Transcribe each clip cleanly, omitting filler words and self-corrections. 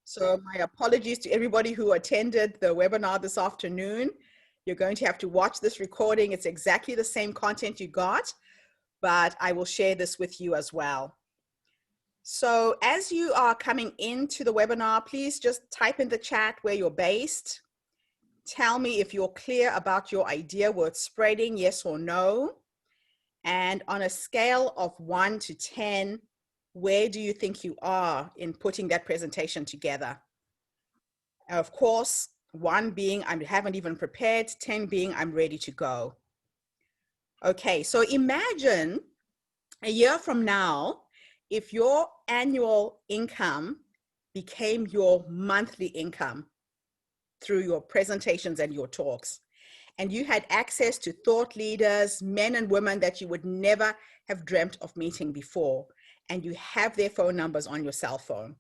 So my apologies to everybody who attended the webinar this afternoon. You're going to have to watch this recording. It's exactly the same content you got, but I will share this with you as well. So as you are coming into the webinar, please just type in the chat where you're based. Tell me if you're clear about your idea worth spreading, yes or no. And on a scale of 1 to 10, where do you think you are in putting that presentation together? Of course, 1 being I haven't even prepared, 10 being I'm ready to go. Okay, so imagine a year from now, if your annual income became your monthly income through your presentations and your talks, and you had access to thought leaders, men and women that you would never have dreamt of meeting before, and you have their phone numbers on your cell phone.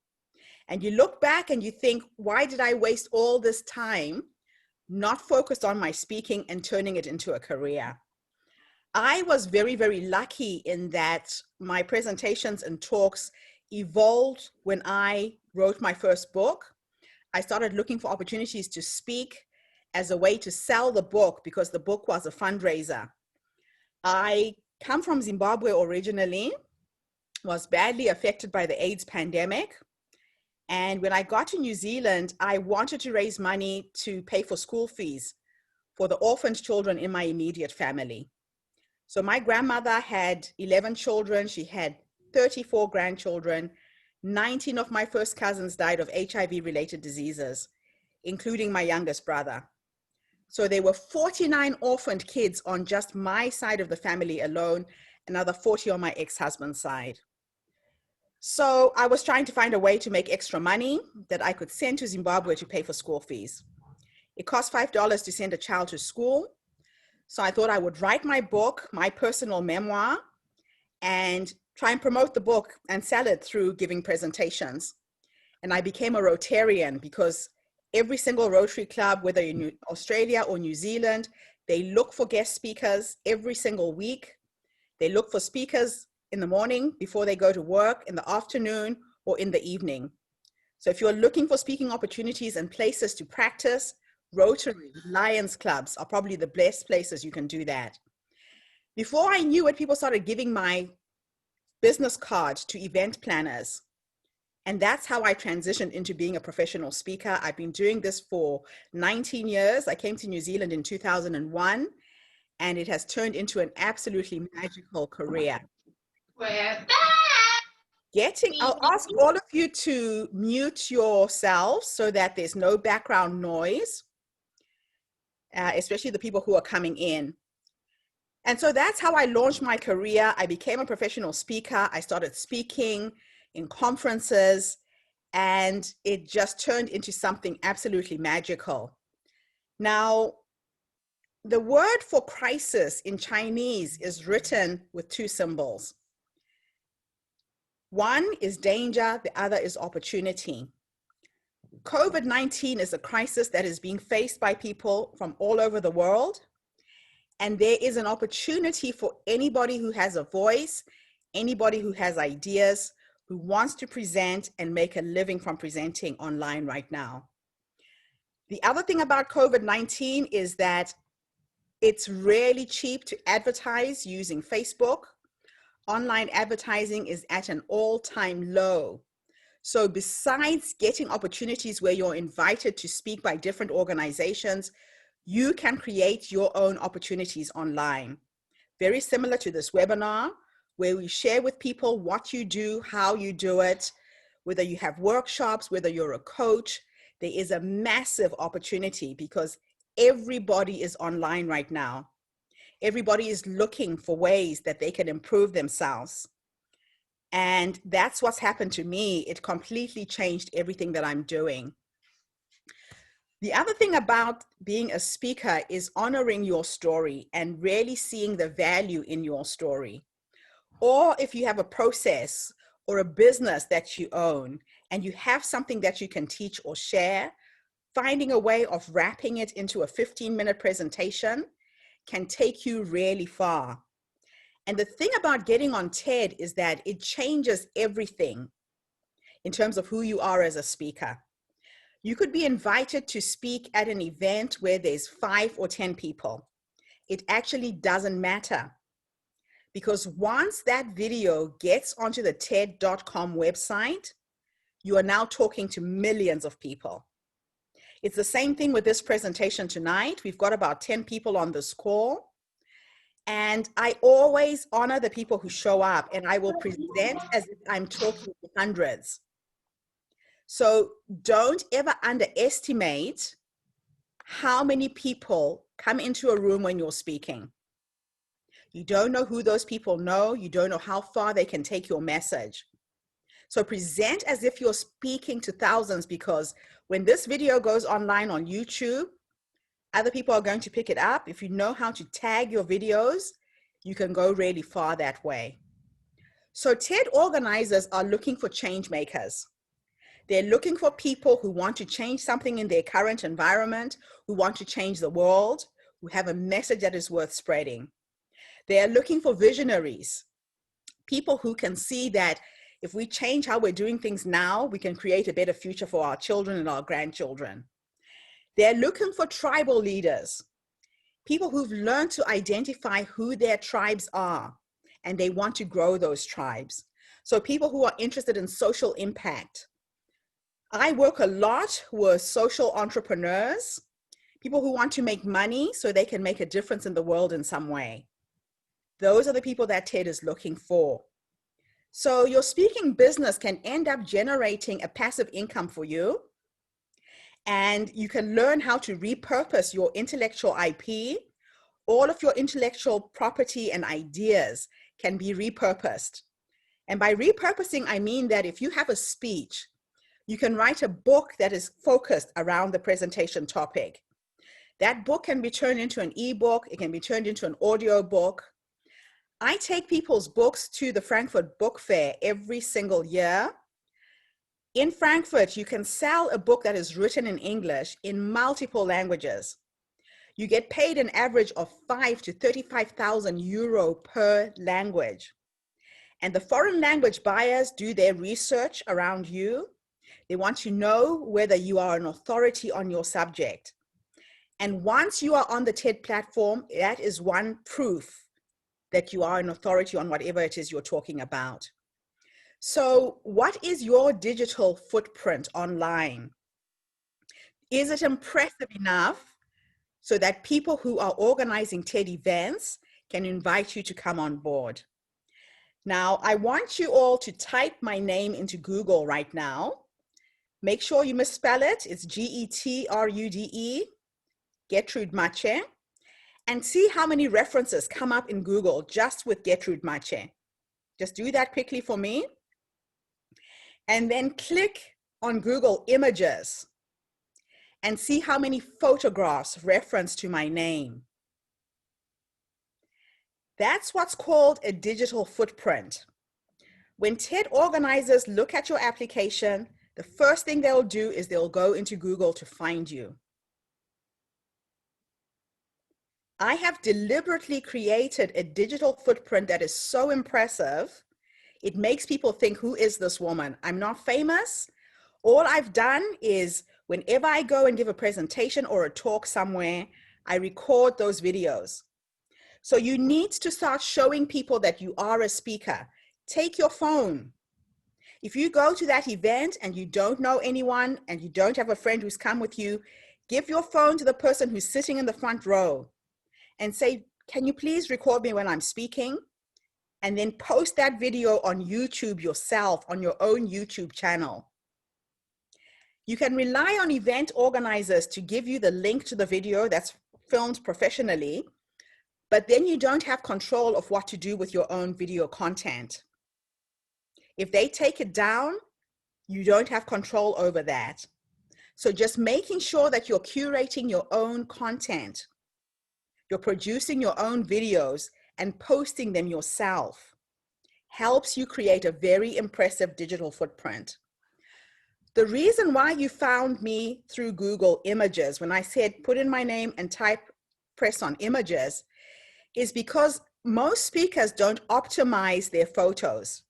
And you look back and you think, why did I waste all this time not focused on my speaking and turning it into a career? I was very, very lucky in that my presentations and talks evolved when I wrote my first book. I started looking for opportunities to speak as a way to sell the book because the book was a fundraiser. I come from Zimbabwe originally, was badly affected by the AIDS pandemic. And when I got to New Zealand, I wanted to raise money to pay for school fees for the orphaned children in my immediate family. So my grandmother had 11 children. She had 34 grandchildren. 19 of my first cousins died of HIV-related diseases, including my youngest brother. So there were 49 orphaned kids on just my side of the family alone, another 40 on my ex-husband's side. So I was trying to find a way to make extra money that I could send to Zimbabwe to pay for school fees. It cost $5 to send a child to school. So I thought I would write my book, my personal memoir, and try and promote the book and sell it through giving presentations. And I became a Rotarian because every single Rotary Club, whether in Australia or New Zealand, they look for guest speakers every single week. They look for speakers in the morning before they go to work, in the afternoon, or in the evening. So if you're looking for speaking opportunities and places to practice, Rotary, Lions clubs are probably the best places you can do that. Before I knew it, people started giving my business card to event planners. And that's how I transitioned into being a professional speaker. I've been doing this for 19 years. I came to New Zealand in 2001, and it has turned into an absolutely magical career. We're back. I'll ask all of you to mute yourselves so that there's no background noise, especially the people who are coming in. And so that's how I launched my career. I became a professional speaker. I started speaking in conferences, and it just turned into something absolutely magical. Now, the word for crisis in Chinese is written with 2 symbols. One is danger, the other is opportunity. COVID-19 is a crisis that is being faced by people from all over the world. And there is an opportunity for anybody who has a voice, anybody who has ideas, who wants to present and make a living from presenting online right now. The other thing about COVID-19 is that it's really cheap to advertise using Facebook. Online advertising is at an all-time low. So besides getting opportunities where you're invited to speak by different organizations, you can create your own opportunities online. Very similar to this webinar, where we share with people what you do, how you do it, whether you have workshops, whether you're a coach. There is a massive opportunity because everybody is online right now. Everybody is looking for ways that they can improve themselves. And that's what's happened to me. It completely changed everything that I'm doing. The other thing about being a speaker is honoring your story and really seeing the value in your story. Or if you have a process or a business that you own and you have something that you can teach or share, finding a way of wrapping it into a 15-minute presentation can take you really far. And the thing about getting on TED is that it changes everything in terms of who you are as a speaker. You could be invited to speak at an event where there's 5 or 10 people. It actually doesn't matter, because once that video gets onto the TED.com website, you are now talking to millions of people. It's the same thing with this presentation tonight. We've got about 10 people on this call. And I always honor the people who show up, and I will present as if I'm talking to hundreds. So don't ever underestimate how many people come into a room when you're speaking. You don't know who those people know. You don't know how far they can take your message. So present as if you're speaking to thousands, because when this video goes online on YouTube, other people are going to pick it up. If you know how to tag your videos, you can go really far that way. So TED organizers are looking for change makers. They're looking for people who want to change something in their current environment, who want to change the world, who have a message that is worth spreading. They are looking for visionaries, people who can see that if we change how we're doing things now, we can create a better future for our children and our grandchildren. They're looking for tribal leaders, people who've learned to identify who their tribes are, and they want to grow those tribes. So people who are interested in social impact. I work a lot with social entrepreneurs, people who want to make money so they can make a difference in the world in some way. Those are the people that TED is looking for. So your speaking business can end up generating a passive income for you, and you can learn how to repurpose your intellectual IP. All of your intellectual property and ideas can be repurposed. And by repurposing, I mean that if you have a speech, you can write a book that is focused around the presentation topic. That book can be turned into an ebook. It can be turned into an audio book. I take people's books to the Frankfurt Book Fair every single year. In Frankfurt, you can sell a book that is written in English in multiple languages. You get paid an average of 5,000 to 35,000 euro per language. And the foreign language buyers do their research around you. They want to know whether you are an authority on your subject. And once you are on the TED platform, that is one proof that you are an authority on whatever it is you're talking about. So what is your digital footprint online? Is it impressive enough so that people who are organizing TED events can invite you to come on board? Now, I want you all to type my name into Google right now. Make sure you misspell it. It's Getrude, Gertrude Mache, and see how many references come up in Google just with Gertrude Mache. Just do that quickly for me. And then click on Google Images and see how many photographs reference to my name. That's what's called a digital footprint. When TED organizers look at your application, the first thing they'll do is they'll go into Google to find you. I have deliberately created a digital footprint that is so impressive, it makes people think, who is this woman? I'm not famous. All I've done is whenever I go and give a presentation or a talk somewhere, I record those videos. So you need to start showing people that you are a speaker. Take your phone. If you go to that event and you don't know anyone and you don't have a friend who's come with you, give your phone to the person who's sitting in the front row and say, can you please record me when I'm speaking? And then post that video on YouTube yourself, on your own YouTube channel. You can rely on event organizers to give you the link to the video that's filmed professionally, but then you don't have control of what to do with your own video content. If they take it down, you don't have control over that. So just making sure that you're curating your own content, you're producing your own videos and posting them yourself helps you create a very impressive digital footprint. The reason why you found me through Google Images, when I said put in my name and press on images, is because most speakers don't optimize their photos.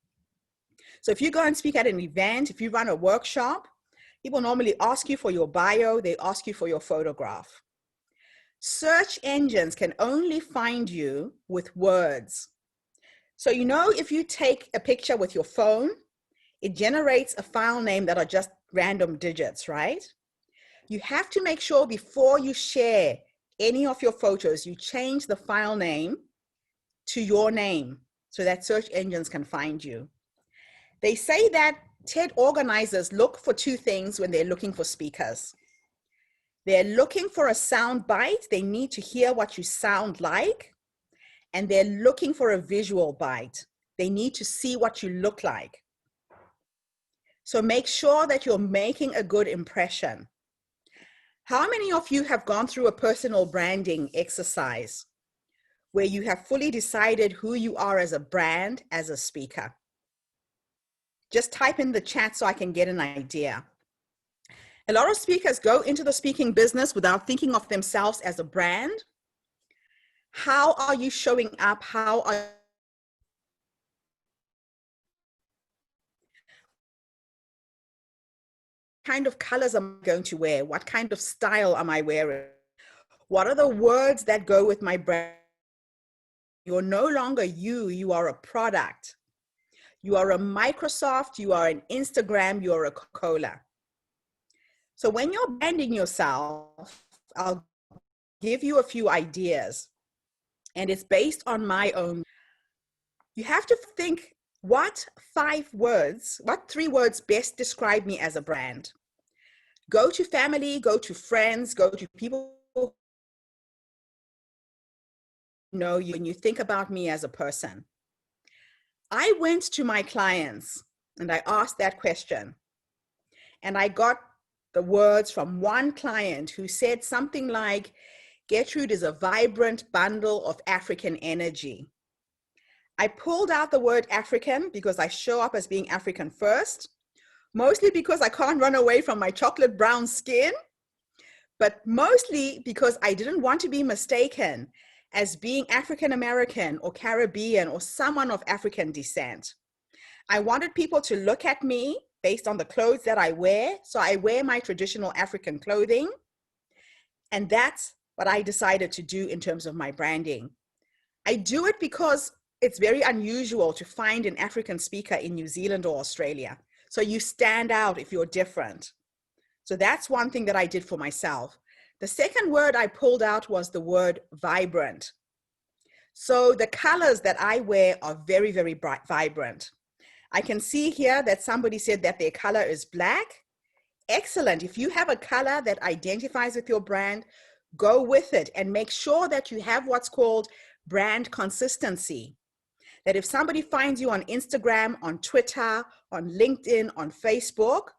So if you go and speak at an event, if you run a workshop, People normally ask you for your bio, they ask you for your photograph. Search engines can only find you with words. So, you know, if you take a picture with your phone, it generates a file name that are just random digits, right? You have to make sure before you share any of your photos, you change the file name to your name so that search engines can find you. They say that TED organizers look for two things when they're looking for speakers. They're looking for a sound bite. They need to hear what you sound like. And they're looking for a visual bite. They need to see what you look like. So make sure that you're making a good impression. How many of you have gone through a personal branding exercise where you have fully decided who you are as a brand, as a speaker? Just type in the chat so I can get an idea. A lot of speakers go into the speaking business without thinking of themselves as a brand. How are you showing up? How are kind of colors am I going to wear? What kind of style am I wearing? What are the words that go with my brand? You're no longer you, you are a product. You are a Microsoft, you are an Instagram, you are a Coca-Cola. So when you're branding yourself, I'll give you a few ideas. And it's based on my own. You have to think, what 3 words best describe me as a brand? Go to family, go to friends, go to people who know you when you think about me as a person. I went to my clients and I asked that question. And I got the words from one client who said something like, Gertrude is a vibrant bundle of African energy. I pulled out the word African because I show up as being African first, mostly because I can't run away from my chocolate brown skin, but mostly because I didn't want to be mistaken as being African American or Caribbean or someone of African descent. I wanted people to look at me based on the clothes that I wear. So I wear my traditional African clothing. And that's what I decided to do in terms of my branding. I do it because it's very unusual to find an African speaker in New Zealand or Australia. So you stand out if you're different. So that's one thing that I did for myself. The second word I pulled out was the word vibrant. So the colors that I wear are very, very bright, vibrant. I can see here that somebody said that their color is black. Excellent. If you have a color that identifies with your brand, go with it and make sure that you have what's called brand consistency. That if somebody finds you on Instagram, on Twitter, on LinkedIn, on Facebook,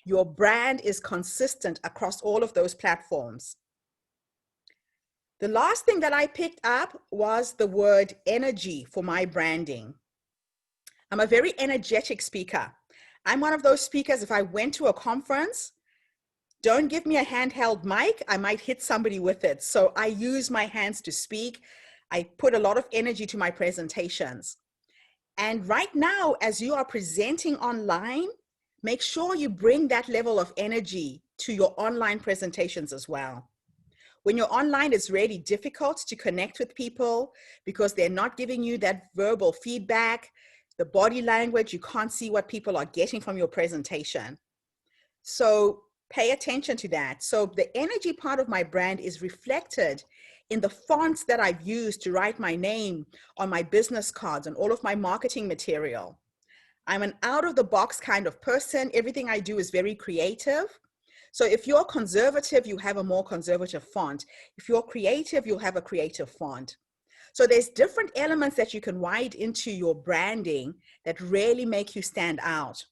your brand is consistent across all of those platforms. The last thing that I picked up was the word energy for my branding. I'm a very energetic speaker. I'm one of those speakers, if I went to a conference, don't give me a handheld mic, I might hit somebody with it. So I use my hands to speak. I put a lot of energy to my presentations. And right now, as you are presenting online, make sure you bring that level of energy to your online presentations as well. When you're online, it's really difficult to connect with people because they're not giving you that verbal feedback, the body language, you can't see what people are getting from your presentation. So pay attention to that. So the energy part of my brand is reflected in the fonts that I've used to write my name on my business cards and all of my marketing material. I'm an out-of-the-box kind of person. Everything I do is very creative. So if you're conservative, you have a more conservative font. If you're creative, you'll have a creative font. So there's different elements that you can write into your branding that really make you stand out.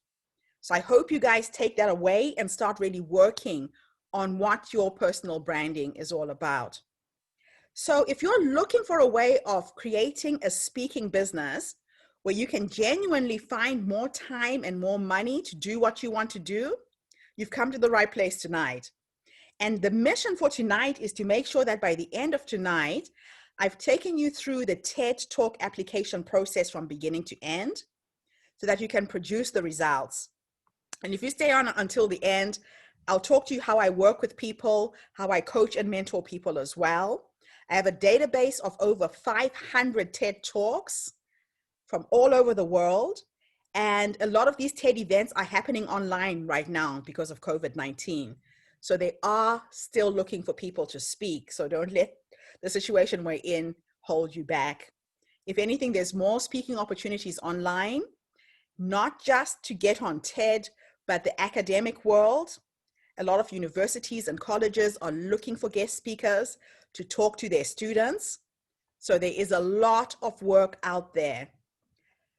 So I hope you guys take that away and start really working on what your personal branding is all about. So if you're looking for a way of creating a speaking business where you can genuinely find more time and more money to do what you want to do, you've come to the right place tonight. And the mission for tonight is to make sure that by the end of tonight, I've taken you through the TED Talk application process from beginning to end so that you can produce the results. And if you stay on until the end, I'll talk to you how I work with people, how I coach and mentor people as well. I have a database of over 500 TED Talks from all over the world. And a lot of these TED events are happening online right now because of COVID-19. So they are still looking for people to speak. So don't let the situation we're in hold you back. If anything, there's more speaking opportunities online, not just to get on TED, but the academic world. A lot of universities and colleges are looking for guest speakers to talk to their students. So there is a lot of work out there.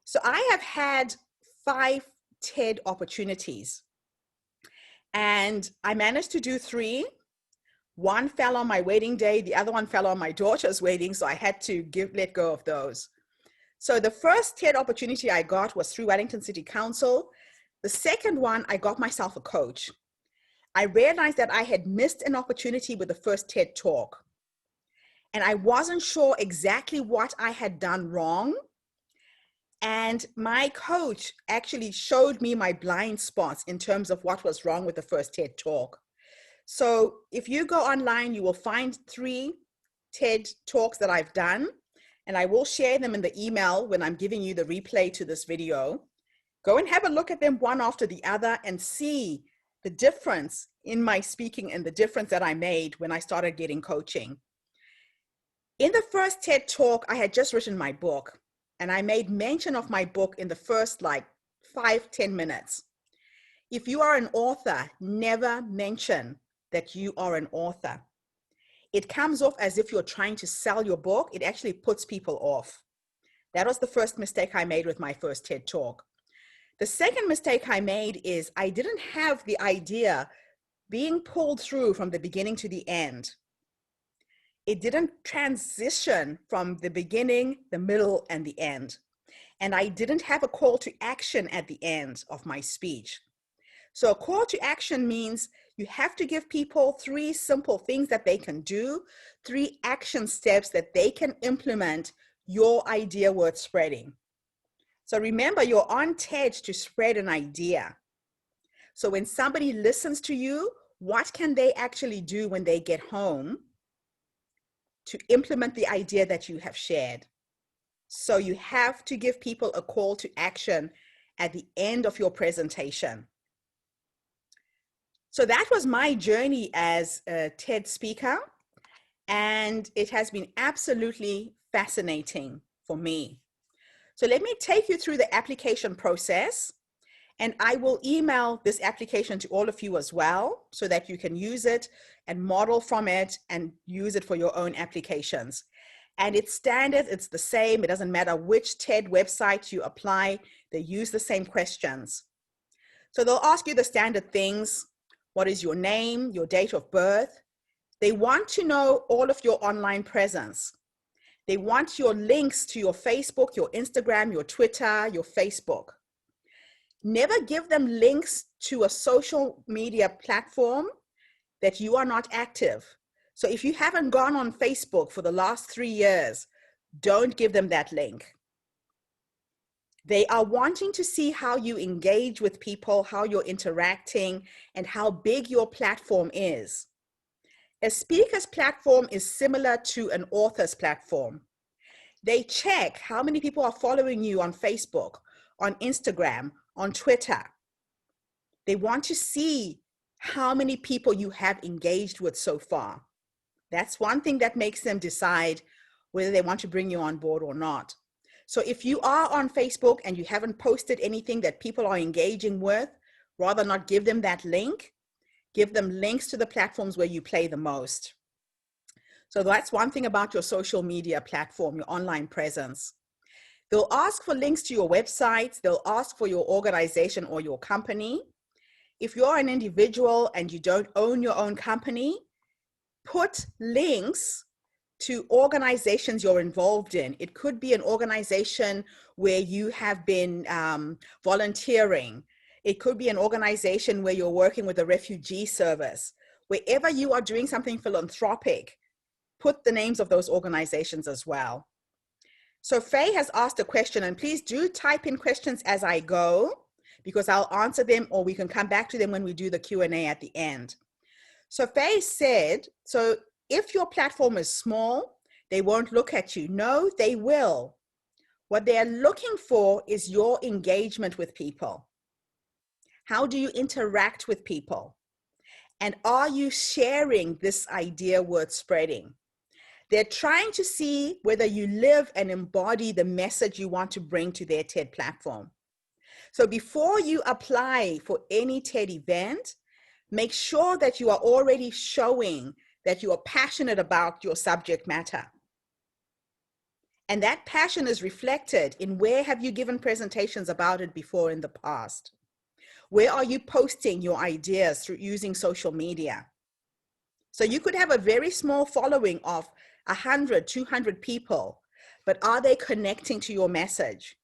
So I have had 5 TED opportunities, and I managed to do 3. One fell on my wedding day, the other one fell on my daughter's wedding, so I had to let go of those. So the first TED opportunity I got was through Wellington City Council. The second one, I got myself a coach. I realized that I had missed an opportunity with the first TED Talk, and I wasn't sure exactly what I had done wrong. And my coach actually showed me my blind spots in terms of what was wrong with the first TED Talk. So if you go online, you will find 3 TED Talks that I've done, and I will share them in the email when I'm giving you the replay to this video. Go and have a look at them one after the other and see the difference in my speaking and the difference that I made when I started getting coaching. In the first TED Talk, I had just written my book, and I made mention of my book in the first 5-10 minutes. If you are an author, never mention that you are an author. It comes off as if you're trying to sell your book. It actually puts people off. That was the first mistake I made with my first TED Talk. The second mistake I made is I didn't have the idea being pulled through from the beginning to the end. It didn't transition from the beginning, the middle, and the end. And I didn't have a call to action at the end of my speech. So a call to action means you have to give people 3 simple things that they can do, 3 action steps that they can implement your idea worth spreading. So remember, you're on TED to spread an idea. So when somebody listens to you, what can they actually do when they get home to implement the idea that you have shared? So you have to give people a call to action at the end of your presentation. So that was my journey as a TED speaker, and it has been absolutely fascinating for me. So let me take you through the application process, and I will email this application to all of you as well so that you can use it and model from it and use it for your own applications. And it's standard, it's the same. It doesn't matter which TED website you apply, they use the same questions. So they'll ask you the standard things. What is your name, your date of birth? They want to know all of your online presence. They want your links to your Facebook, your Instagram, your Twitter, your Facebook. Never give them links to a social media platform that you are not active. So if you haven't gone on Facebook for the last 3 years, don't give them that link. They are wanting to see how you engage with people, how you're interacting, and how big your platform is. A speaker's platform is similar to an author's platform. They check how many people are following you on Facebook, on Instagram, on Twitter. They want to see how many people you have engaged with so far. That's one thing that makes them decide whether they want to bring you on board or not. So if you are on Facebook and you haven't posted anything that people are engaging with, rather not give them that link. Give them links to the platforms where you play the most. So that's one thing about your social media platform, your online presence. They'll ask for links to your websites. They'll ask for your organization or your company. If you're an individual and you don't own your own company, put links to organizations you're involved in. It could be an organization where you have been volunteering. It could be an organization where you're working with a refugee service. Wherever you are doing something philanthropic, put the names of those organizations as well. So Faye has asked a question, and please do type in questions as I go, because I'll answer them, or we can come back to them when we do the Q&A at the end. So Faye said, so if your platform is small, they won't look at you. No, they will. What they are looking for is your engagement with people. How do you interact with people? And are you sharing this idea worth spreading? They're trying to see whether you live and embody the message you want to bring to their TED platform. So before you apply for any TED event, make sure that you are already showing that you are passionate about your subject matter. And that passion is reflected in where have you given presentations about it before in the past? Where are you posting your ideas through using social media? So you could have a very small following of 100, 200 people, but are they connecting to your message?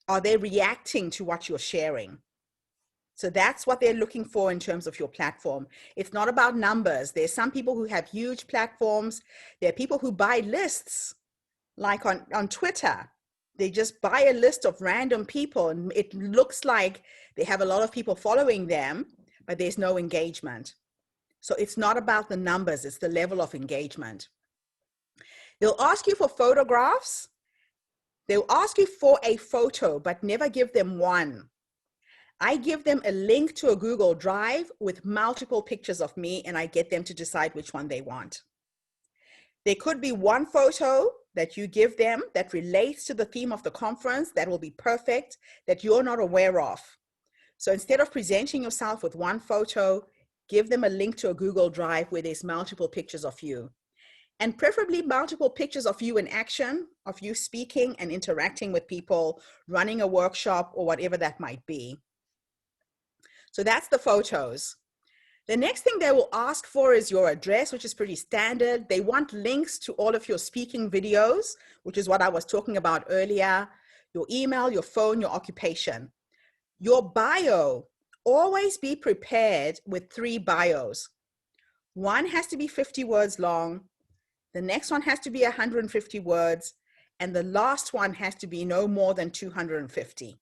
Are they reacting to what you're sharing? So that's what they're looking for in terms of your platform. It's not about numbers. There's some people who have huge platforms. There are people who buy lists, like on Twitter. They just buy a list of random people, and it looks like they have a lot of people following them, but there's no engagement. So it's not about the numbers, it's the level of engagement. They'll ask you for photographs. They'll ask you for a photo, but never give them one. I give them a link to a Google Drive with multiple pictures of me, and I get them to decide which one they want. There could be one photo that you give them that relates to the theme of the conference that will be perfect, that you're not aware of. So instead of presenting yourself with one photo, give them a link to a Google Drive where there's multiple pictures of you. And preferably multiple pictures of you in action, of you speaking and interacting with people, running a workshop or whatever that might be. So that's the photos. The next thing they will ask for is your address, which is pretty standard. They want links to all of your speaking videos, which is what I was talking about earlier, your email, your phone, your occupation. Your bio, always be prepared with 3 bios. One has to be 50 words long. The next one has to be 150 words. And the last one has to be no more than 250.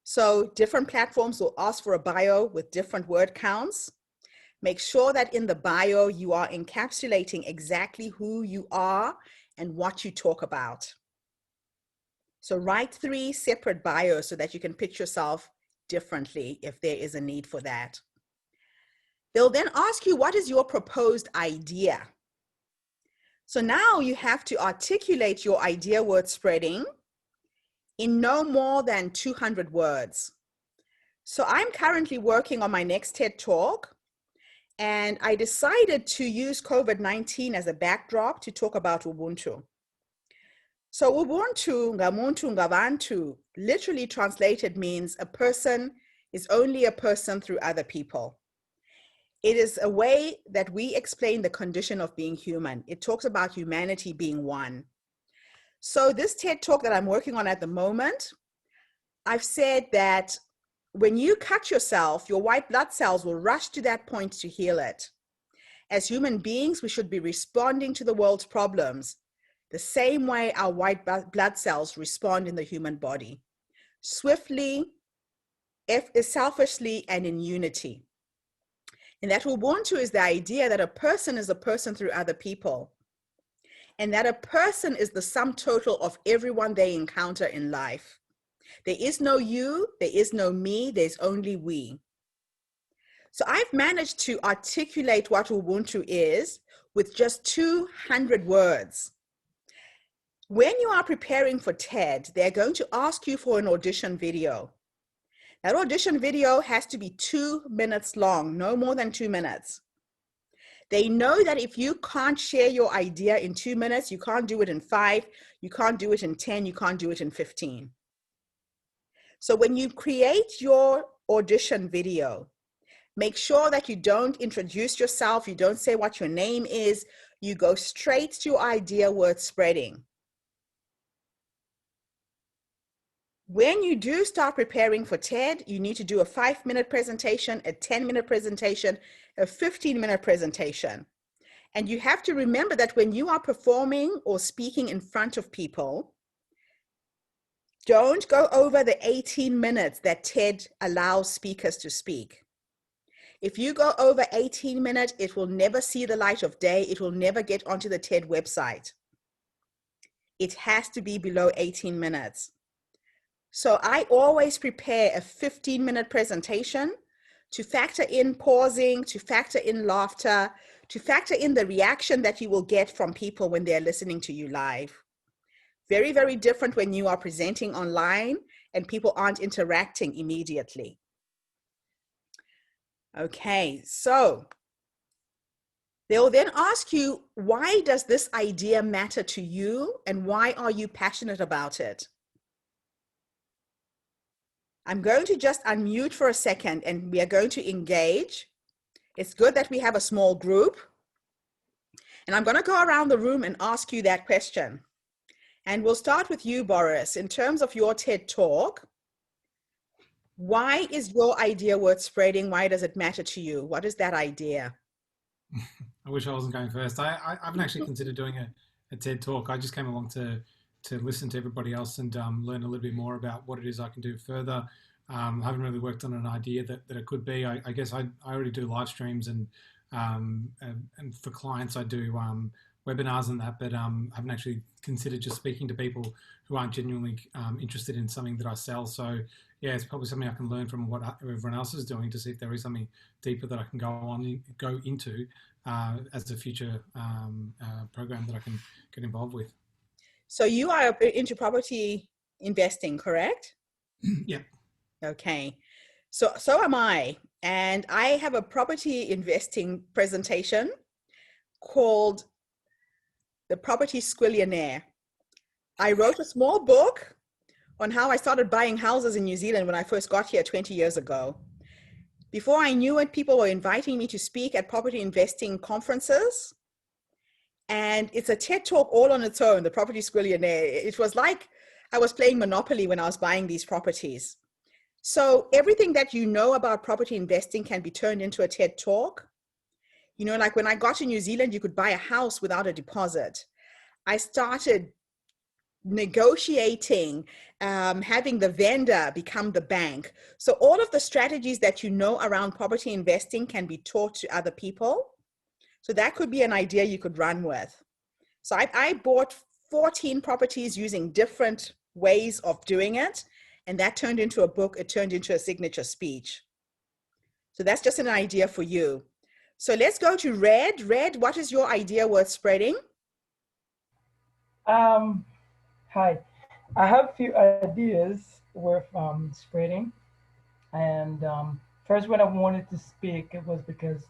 So different platforms will ask for a bio with different word counts. Make sure that in the bio, you are encapsulating exactly who you are and what you talk about. So write 3 separate bios so that you can pitch yourself differently if there is a need for that. They'll then ask you, what is your proposed idea? So now you have to articulate your idea word spreading in no more than 200 words. So I'm currently working on my next TED Talk, and I decided to use COVID-19 as a backdrop to talk about Ubuntu. So Ubuntu, ngamuntu, ngabantu, literally translated means a person is only a person through other people. It is a way that we explain the condition of being human. It talks about humanity being one. So this TED Talk that I'm working on at the moment, I've said that when you cut yourself, your white blood cells will rush to that point to heal it. As human beings, we should be responding to the world's problems the same way our white blood cells respond in the human body, swiftly, selfishly, and in unity. And that Ubuntu is the idea that a person is a person through other people, and that a person is the sum total of everyone they encounter in life. There is no you, there is no me, there's only we. So I've managed to articulate what Ubuntu is with just 200 words. When you are preparing for TED, they're going to ask you for an audition video. That audition video has to be 2 minutes long, no more than 2 minutes. They know that if you can't share your idea in 2 minutes, you can't do it in 5, you can't do it in 10, you can't do it in 15. So when you create your audition video, make sure that you don't introduce yourself, you don't say what your name is, you go straight to your idea word spreading. When you do start preparing for TED, you need to do a 5-minute presentation, a 10-minute presentation, a 15-minute presentation. And you have to remember that when you are performing or speaking in front of people, Don't go over the 18 minutes that TED allows speakers to speak. If you go over 18 minutes, it will never see the light of day. It will never get onto the TED website. It has to be below 18 minutes. So I always prepare a 15-minute presentation to factor in pausing, to factor in laughter, to factor in the reaction that you will get from people when they're listening to you live. Very, very different when you are presenting online and people aren't interacting immediately. Okay, so they'll then ask you, why does this idea matter to you and why are you passionate about it? I'm going to just unmute for a second and we are going to engage. It's good that we have a small group. And I'm going to go around the room and ask you that question. And we'll start with you, Boris. In terms of your TED Talk, why is your idea worth spreading? Why does it matter to you? What is that idea? I wish I wasn't going first. I haven't actually considered doing a TED Talk. I just came along to listen to everybody else and learn a little bit more about what it is I can do further. I haven't really worked on an idea that it could be. I guess I already do live streams and for clients I do webinars and that, but haven't actually considered just speaking to people who aren't genuinely interested in something that I sell. So yeah, it's probably something I can learn from what everyone else is doing to see if there is something deeper that I can go into as a future program that I can get involved with. So you are into property investing, correct? Yeah. Okay. So am I. And I have a property investing presentation called The Property Squillionaire. I wrote a small book on how I started buying houses in New Zealand when I first got here 20 years ago. Before I knew it, people were inviting me to speak at property investing conferences. And it's a TED Talk all on its own, The Property Squillionaire. It was like I was playing Monopoly when I was buying these properties. So everything that you know about property investing can be turned into a TED Talk. You know, like when I got to New Zealand, you could buy a house without a deposit. I started negotiating, having the vendor become the bank. So all of the strategies that you know around property investing can be taught to other people. So that could be an idea you could run with. So I bought 14 properties using different ways of doing it. And that turned into a book. It turned into a signature speech. So that's just an idea for you. So let's go to Red. Red, what is your idea worth spreading? Hi. I have a few ideas worth spreading. And first, when I wanted to speak, it was because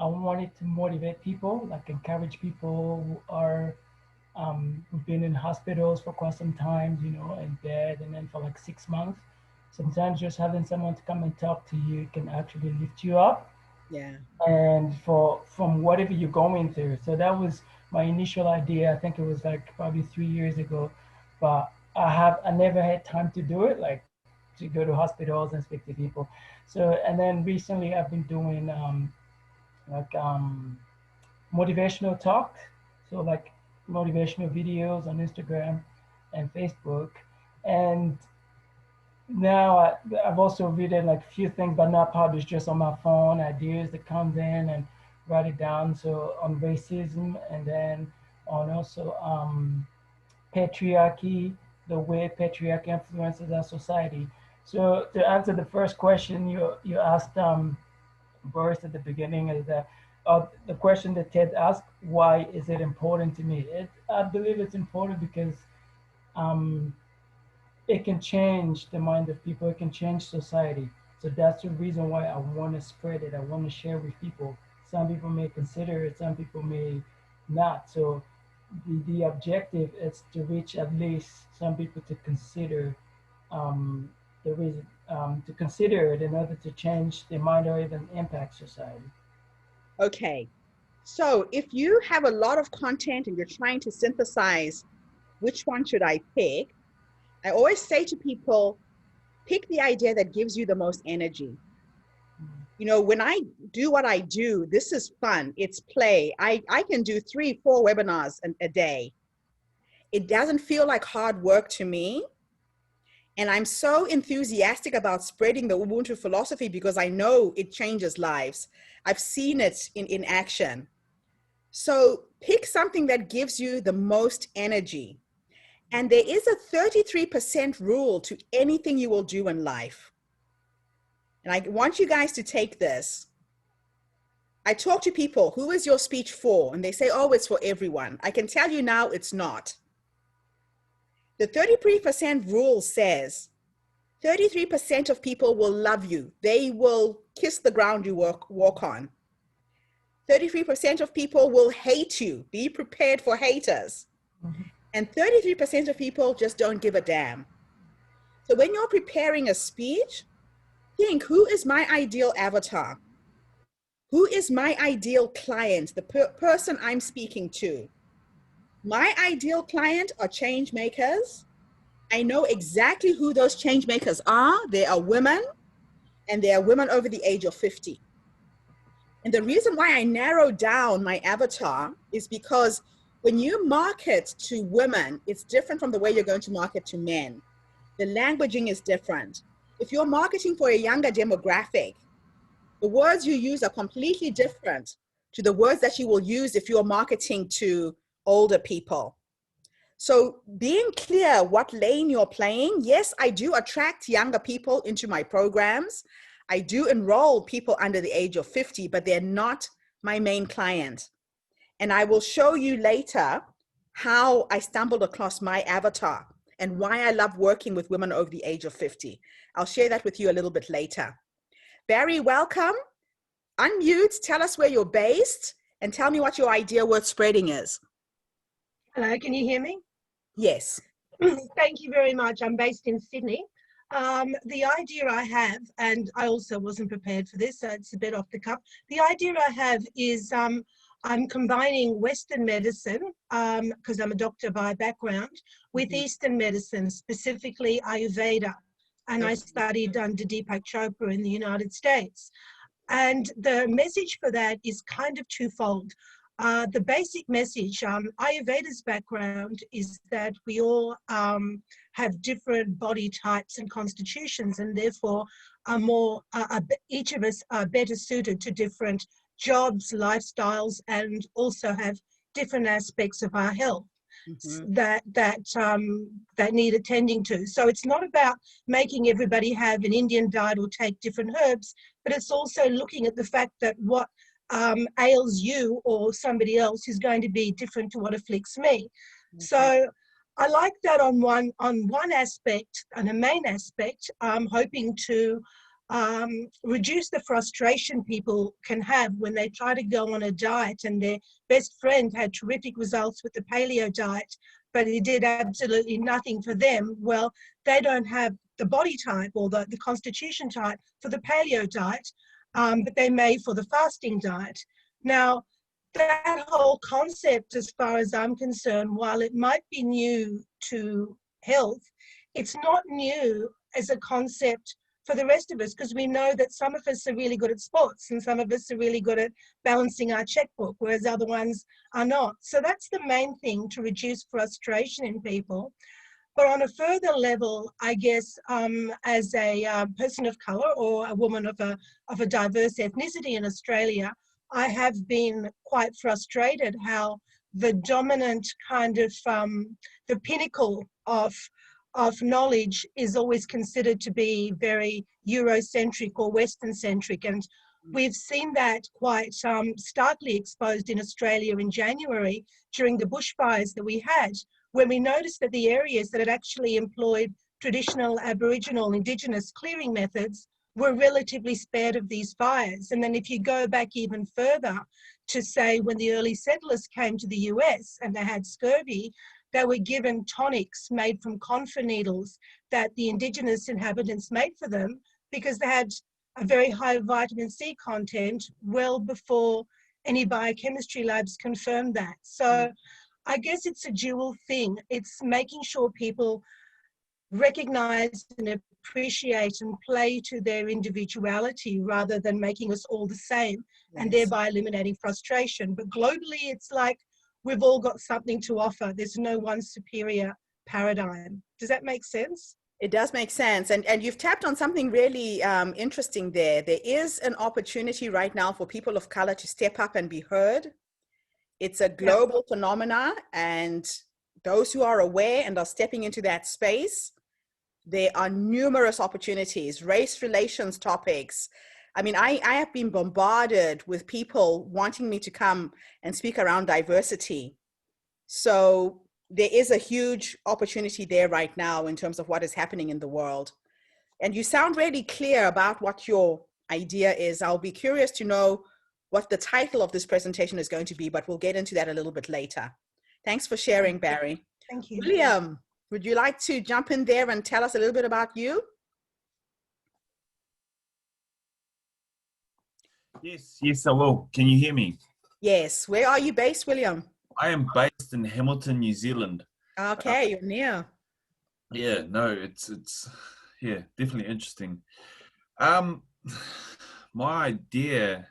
I wanted to motivate people, like encourage people who are who've been in hospitals for quite some time, you know, in bed, and then for like 6 months. Sometimes just having someone to come and talk to you can actually lift you up, Yeah. and from whatever you're going through. So that was my initial idea. I think it was like probably 3 years ago, but I never had time to do it, like to go to hospitals and speak to people. So and then recently I've been doing like motivational talks, so like motivational videos on Instagram and Facebook, and now I've also written like a few things, but not published, just on my phone, ideas that comes in and write it down. So on racism, and then on also patriarchy, the way patriarchy influences our society. So to answer the first question you asked Boris at the beginning, is that the question that Ted asked, why is it important to me? I believe it's important because um, it can change the mind of people. It can change society. So that's the reason why I want to spread it. I want to share with people. Some people may consider it, some people may not. So the objective is to reach at least some people to consider the reason to consider it in order to change their mind or even impact society. Okay. So if you have a lot of content and you're trying to synthesize which one should I pick, I always say to people, pick the idea that gives you the most energy. You know, when I do what I do, this is fun. It's play. I can do 3-4 webinars a day. It doesn't feel like hard work to me. And I'm so enthusiastic about spreading the Ubuntu philosophy because I know it changes lives. I've seen it in action. So pick something that gives you the most energy. And there is a 33% rule to anything you will do in life. And I want you guys to take this. I talk to people, who is your speech for? And they say, oh, it's for everyone. I can tell you now it's not. The 33% rule says 33% of people will love you. They will kiss the ground you walk on. 33% of people will hate you. Be prepared for haters. And 33% of people just don't give a damn. So when you're preparing a speech, think, who is my ideal avatar? Who is my ideal client, the person I'm speaking to? My ideal client are change makers. I know exactly who those change makers are. They are women, and they are women over the age of 50. And the reason why I narrowed down my avatar is because when you market to women, it's different from the way you're going to market to men. The languaging is different. If you're marketing for a younger demographic, the words you use are completely different to the words that you will use if you're marketing to older people. So being clear what lane you're playing, yes, I do attract younger people into my programs. I do enroll people under the age of 50, but they're not my main client. And I will show you later how I stumbled across my avatar and why I love working with women over the age of 50. I'll share that with you a little bit later. Barry, welcome. Unmute, tell us where you're based, and tell me what your idea worth spreading is. Hello, can you hear me? Yes. Thank you very much. I'm based in Sydney. The idea I have, and I also wasn't prepared for this, so it's a bit off the cuff. The idea I have is I'm combining Western medicine, because I'm a doctor by background, with Eastern medicine, specifically Ayurveda. And I studied under Deepak Chopra in the United States. And the message for that is kind of twofold. The basic message, Ayurveda's background is that we all have different body types and constitutions, and therefore are more, each of us are better suited to different jobs, lifestyles, and also have different aspects of our health that need attending to. So it's not about making everybody have an Indian diet or take different herbs, but it's also looking at the fact that what ails you or somebody else is going to be different to what afflicts me. So I like that on one aspect, and a main aspect. I'm hoping to reduce the frustration people can have when they try to go on a diet and their best friend had terrific results with the paleo diet, but it did absolutely nothing for them. Well, they don't have the body type or the constitution type for the paleo diet, but they may for the fasting diet. Now, that whole concept, as far as I'm concerned, while it might be new to health, it's not new as a concept for the rest of us, because we know that some of us are really good at sports and some of us are really good at balancing our checkbook, whereas other ones are not. So that's the main thing, to reduce frustration in people. But on a further level, I guess, as a person of colour or a woman of a diverse ethnicity in Australia, I have been quite frustrated how the dominant kind of, the pinnacle of knowledge is always considered to be very Eurocentric or Western-centric. And we've seen that quite starkly exposed in Australia in January during the bushfires that we had, when we noticed that the areas that had actually employed traditional Aboriginal Indigenous clearing methods were relatively spared of these fires. And then if you go back even further to say when the early settlers came to the US and they had scurvy, they were given tonics made from camphor needles that the Indigenous inhabitants made for them because they had a very high vitamin C content well before any biochemistry labs confirmed that. So I guess it's a dual thing. It's making sure people recognize and appreciate and play to their individuality rather than making us all the same, and thereby eliminating frustration. But globally, it's like we've all got something to offer. There's no one superior paradigm. Does that make sense? It does make sense. And you've tapped on something really interesting there. There is an opportunity right now for people of color to step up and be heard. It's a global phenomena, and those who are aware and are stepping into that space, there are numerous opportunities, race relations topics. I mean, I have been bombarded with people wanting me to come and speak around diversity. So there is a huge opportunity there right now in terms of what is happening in the world. And you sound really clear about what your idea is. I'll be curious to know what the title of this presentation is going to be, but we'll get into that a little bit later. Thanks for sharing, Barry. Thank you. William, would you like to jump in there and tell us a little bit about you? Yes, I will. Can you hear me? Yes. Where are you based, William? I am based in Hamilton, New Zealand. Okay, you're near. Yeah, no, it's yeah, definitely interesting. My idea,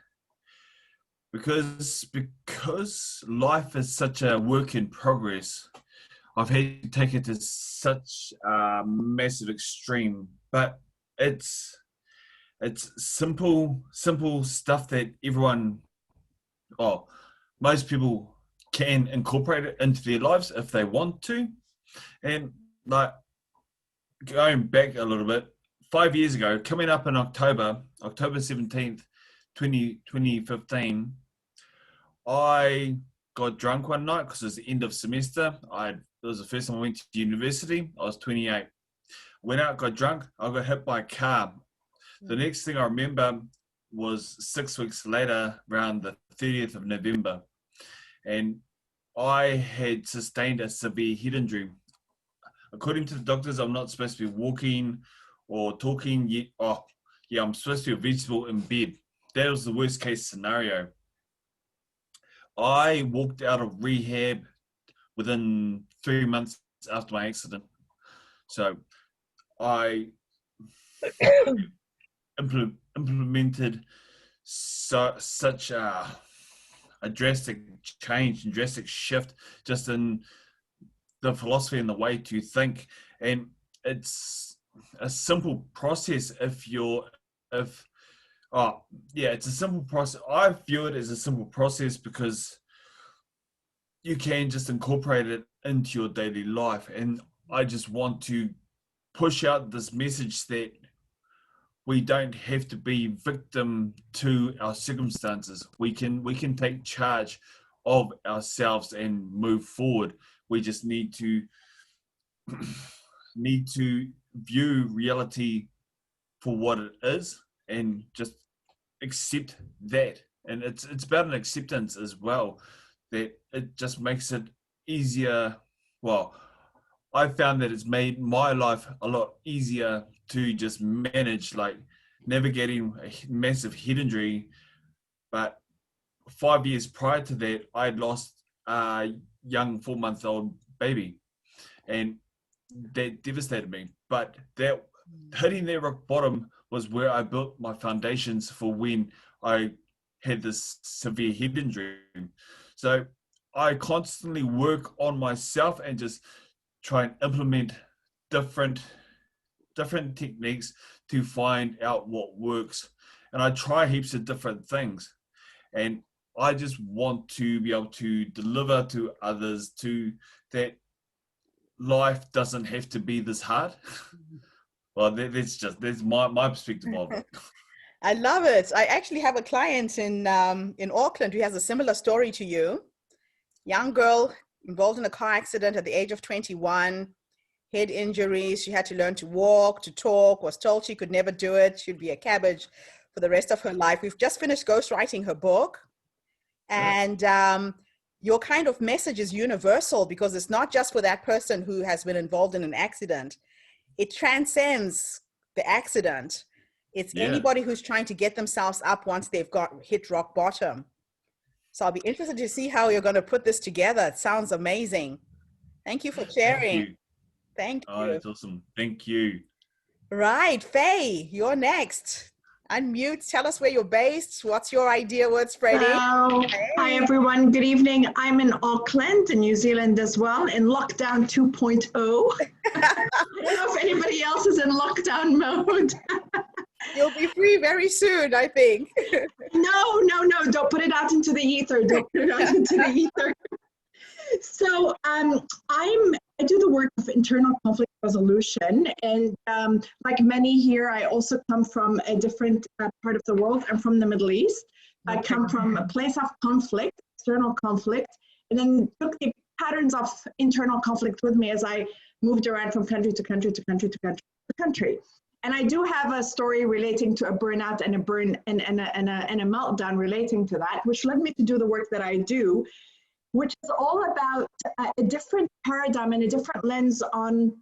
because life is such a work in progress, I've had to take it to such a massive extreme, but it's simple stuff that everyone, most people can incorporate it into their lives if they want to. And like going back a little bit, 5 years ago, coming up in October 17th, 2015, I got drunk one night because it was the end of semester. It was the first time I went to university. I was 28. Went out, got drunk. I got hit by a car. The next thing I remember was 6 weeks later, around the 30th of November, and I had sustained a severe head injury. According to the doctors, I'm not supposed to be walking or talking yet. Oh, yeah, I'm supposed to be a vegetable in bed. That was the worst case scenario. I walked out of rehab within 3 months after my accident. So I implemented such a drastic change and drastic shift just in the philosophy and the way to think. And it's a simple process it's a simple process. I view it as a simple process because you can just incorporate it into your daily life. And I just want to push out this message that we don't have to be victim to our circumstances. We can take charge of ourselves and move forward. We just need to view reality for what it is and just accept that. And it's about an acceptance as well, that it just makes it easier. Well, I found that it's made my life a lot easier to just manage, like navigating a massive head injury. But 5 years prior to that, I'd lost a young 4-month-old baby, and that devastated me. But that hitting that rock bottom was where I built my foundations for when I had this severe head injury. So I constantly work on myself and just try and implement different techniques to find out what works. And I try heaps of different things. And I just want to be able to deliver to others that life doesn't have to be this hard. Well, that's my perspective of it. I love it. I actually have a client in Auckland who has a similar story to you. Young girl involved in a car accident at the age of 21, head injuries. She had to learn to walk, to talk, was told she could never do it. She'd be a cabbage for the rest of her life. We've just finished ghostwriting her book. And your kind of message is universal because it's not just for that person who has been involved in an accident. It transcends the accident. It's anybody who's trying to get themselves up once they've hit rock bottom. So I'll be interested to see how you're going to put this together. It sounds amazing. Thank you for sharing. Thank you. Oh, that's awesome. Thank you. Right, Faye, you're next. Unmute. Tell us where you're based. What's your idea word spreading? Hello. Hi, everyone. Good evening. I'm in Auckland, in New Zealand as well, in lockdown 2.0. I don't know if anybody else is in lockdown mode. You'll be free very soon, I think. No, don't put it out into the ether. Don't put it out into the ether. So I do the work of internal conflict resolution, and like many here, I also come from a different part of the world. I'm from the Middle East. I come from a place of conflict, external conflict, and then took the patterns of internal conflict with me as I moved around from country to country to country to country to country. And I do have a story relating to a burnout and a meltdown relating to that, which led me to do the work that I do, which is all about a different paradigm and a different lens on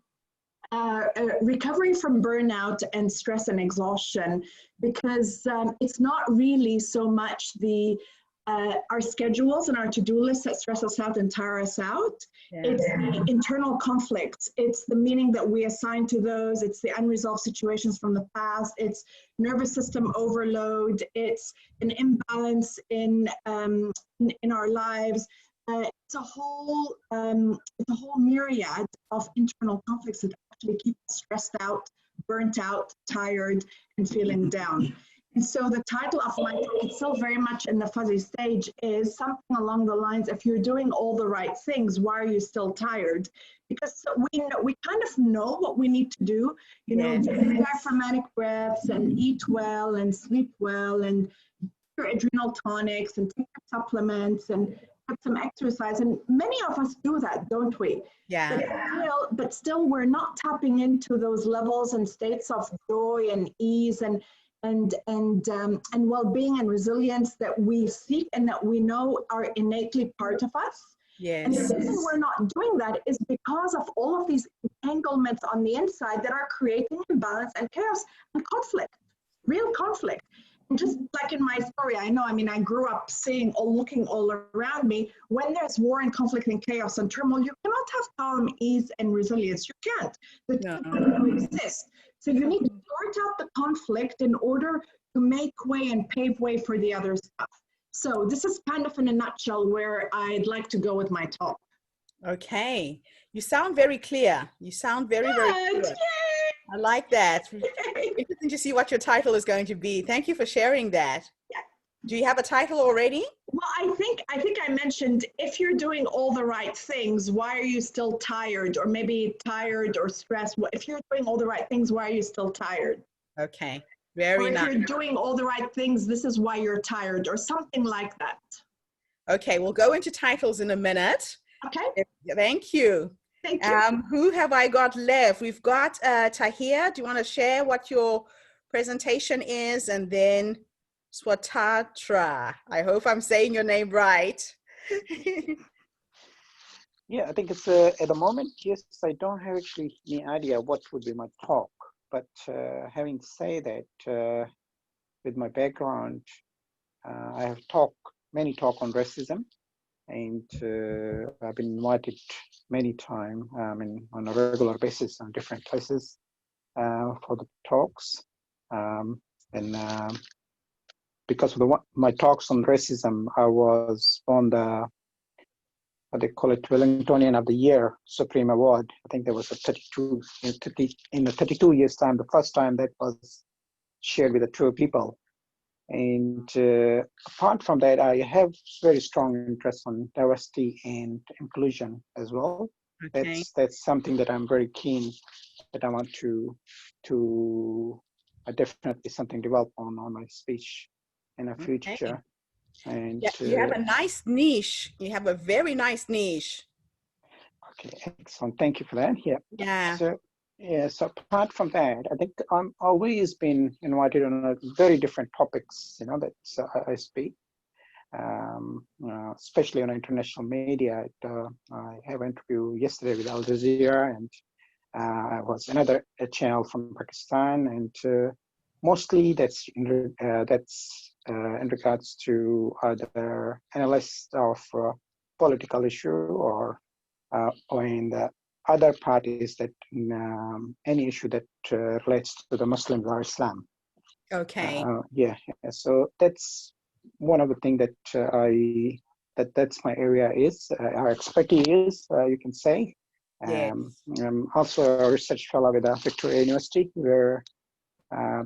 recovering from burnout and stress and exhaustion, because it's not really so much our schedules and our to-do lists that stress us out and tire us out. Yeah. It's the internal conflicts. It's the meaning that we assign to those. It's the unresolved situations from the past. It's nervous system overload. It's an imbalance in our lives. It's a whole myriad of internal conflicts that actually keep us stressed out, burnt out, tired, and feeling down. And so the title of my talk, it's still very much in the fuzzy stage, is something along the lines, if you're doing all the right things, why are you still tired? Because we kind of know what we need to do, you know, diaphragmatic breaths and eat well and sleep well and your adrenal tonics and take supplements and get some exercise. And many of us do that, don't we? Yeah. But still we're not tapping into those levels and states of joy and ease and well-being and resilience that we seek and that we know are innately part of us. Yes. And the reason we're not doing that is because of all of these entanglements on the inside that are creating imbalance and chaos and conflict, real conflict. And just like in my story, I grew up seeing or looking all around me. When there's war and conflict and chaos and turmoil, you cannot have calm, ease, and resilience. You can't. The two don't exist. So you need to sort out the conflict in order to make way and pave way for the other stuff. So this is kind of in a nutshell where I'd like to go with my talk. Okay. You sound very clear. You sound very, very clear. Yay! I like that. Interesting to see what your title is going to be. Thank you for sharing that. Yeah. Do you have a title already? Well, I think I mentioned, if you're doing all the right things, why are you still tired, or maybe tired or stressed? If you're doing all the right things, why are you still tired? Okay, very nice. Or if you're doing all the right things, this is why you're tired, or something like that. Okay, we'll go into titles in a minute. Okay. Thank you. Thank you. Who have I got left? We've got Tahir. Do you want to share what your presentation is? And then Swatatra. I hope I'm saying your name right. Yeah, I think it's at the moment, yes, I don't have actually any idea what would be my talk. But having said that, with my background, I have many talk on racism, and I've been invited many times on a regular basis on different places for the talks. Because of my talks on racism, I was on the, what they call it, Wellingtonian of the Year Supreme Award. I think there was a 32 years time, the first time that was shared with the two people. And apart from that, I have very strong interest on diversity and inclusion as well. Okay. That's something that I'm very keen, that I want to definitely something develop on my speech in the future. Okay. And yeah, you have a nice niche. You have a very nice niche. Okay, excellent. Thank you for that. Yeah. Yeah. So apart from that, I think I'm always been invited on very different topics, that I speak, especially on international media. I have an interview yesterday with Al Jazeera, and I was another channel from Pakistan, and mostly that's in regards to other analysts of political issue or in the other parties that any issue that relates to the Muslims or Islam. Okay. Yeah, yeah. So that's one of the things that that's my area is our expertise, you can say. Yes. I'm also a research fellow with Victoria University, where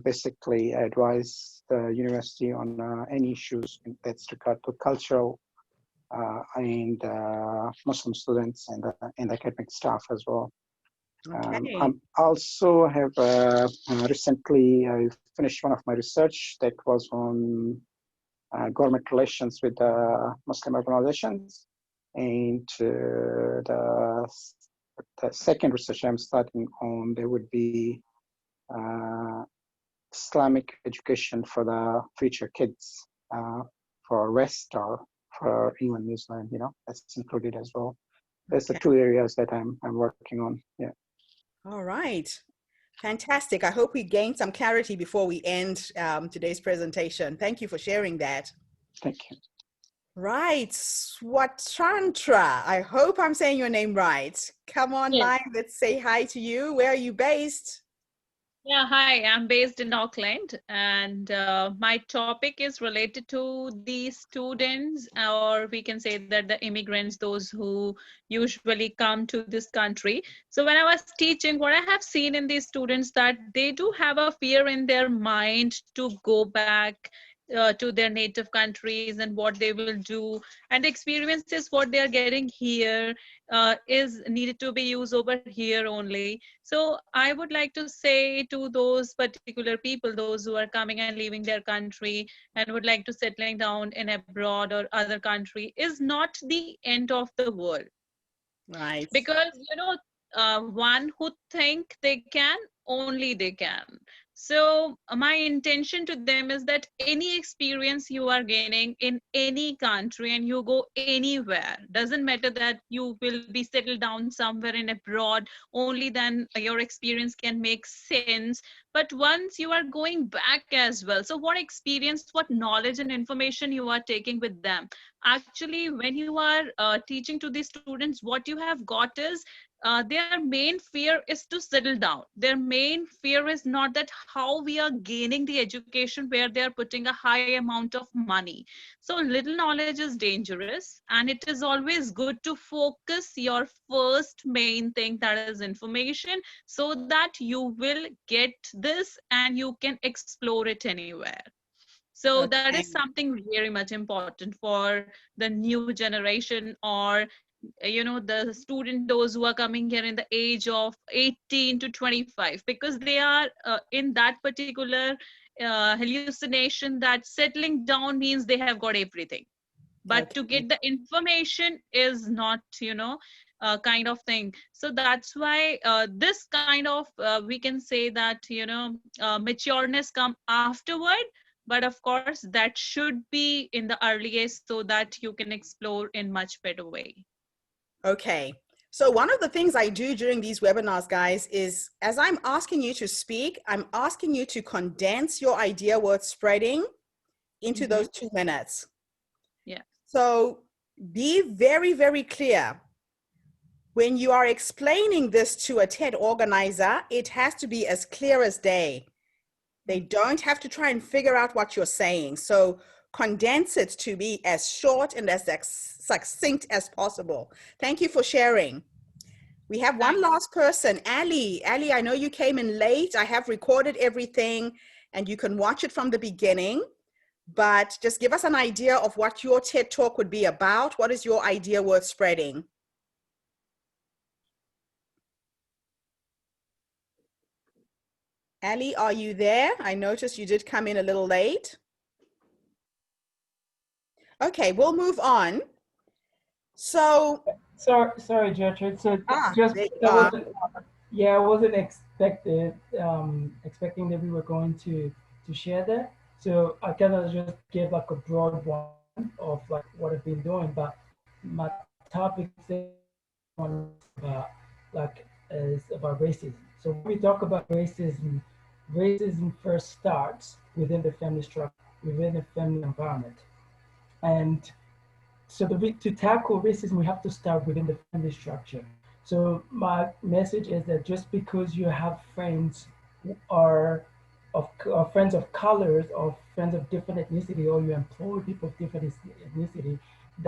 basically I advise the university on any issues that's regard to cultural and Muslim students and academic staff as well. Okay. I also have recently I finished one of my research that was on government relations with Muslim organizations, and the second research I'm starting on, there would be Islamic education for the future kids for West or for even New Zealand, you know, that's included as well. There's the Okay. two areas that I'm working on. Yeah. All right. Fantastic. I hope we gained some clarity before we end today's presentation. Thank you for sharing that. Thank you. Right. Swatantra. I hope I'm saying your name right. Come online. Yes. Let's say hi to you. Where are you based? Yeah, hi, I'm based in Auckland, and my topic is related to the students, or we can say that the immigrants, those who usually come to this country. So when I was teaching, what I have seen in these students that they do have a fear in their mind to go back to their native countries and what they will do, and the experiences what they are getting here is needed to be used over here only. So I would like to say to those particular people, those who are coming and leaving their country and would like to settling down in abroad or other country, is not the end of the world. Right. Because, one who think they can, only they can. So my intention to them is that any experience you are gaining in any country and you go anywhere, doesn't matter that you will be settled down somewhere in abroad, only then your experience can make sense. But once you are going back as well, so what experience, what knowledge and information you are taking with them? Actually, when you are teaching to the students, what you have got is their main fear is to settle down. Their main fear is not that how we are gaining the education where they are putting a high amount of money. So little knowledge is dangerous, and it is always good to focus your first main thing, that is information, so that you will get this and you can explore it anywhere. So that Okay. is something very much important for the new generation, or the student, those who are coming here in the age of 18 to 25, because they are in that particular hallucination that settling down means they have got everything. But to Okay. get the information is not, kind of thing. So that's why this kind of we can say that matureness come afterward, but of course that should be in the early age so that you can explore in much better way. Okay. So one of the things I do during these webinars, guys, is as I'm asking you to speak, I'm asking you to condense your idea worth spreading into those 2 minutes. Yeah. So be very, very clear. When you are explaining this to a TED organizer, it has to be as clear as day. They don't have to try and figure out what you're saying. So condense it to be as short and as succinct as possible. Thank you for sharing. We have one last person, Ali. Ali, I know you came in late. I have recorded everything and you can watch it from the beginning, but just give us an idea of what your TED Talk would be about. What is your idea worth spreading? Ali, are you there? I noticed you did come in a little late. Okay, we'll move on. So, Sorry, Gertrude. So just there you that are. wasn't, yeah, I wasn't expecting that we were going to share that. So I kind of just gave like a broad one of like what I've been doing, but my topic is about racism. So when we talk about racism, racism first starts within the family structure, within the family environment, and so to tackle racism, we have to start within the family structure. So my message is that just because you have friends who are of friends of colors or friends of different ethnicity, or you employ people of different ethnicity,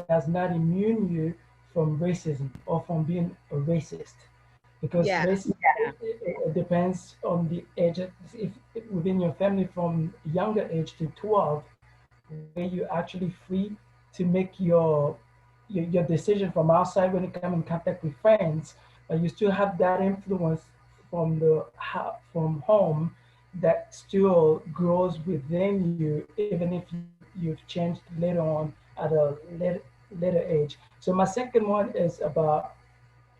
does not immune you from racism or from being a racist. Because Yeah. racism it depends on the age. If within your family from younger age to 12, where you're actually free to make your decision from outside when you come in contact with friends, but you still have that influence from from home that still grows within you, even if you've changed later on at a later age. So my second one is about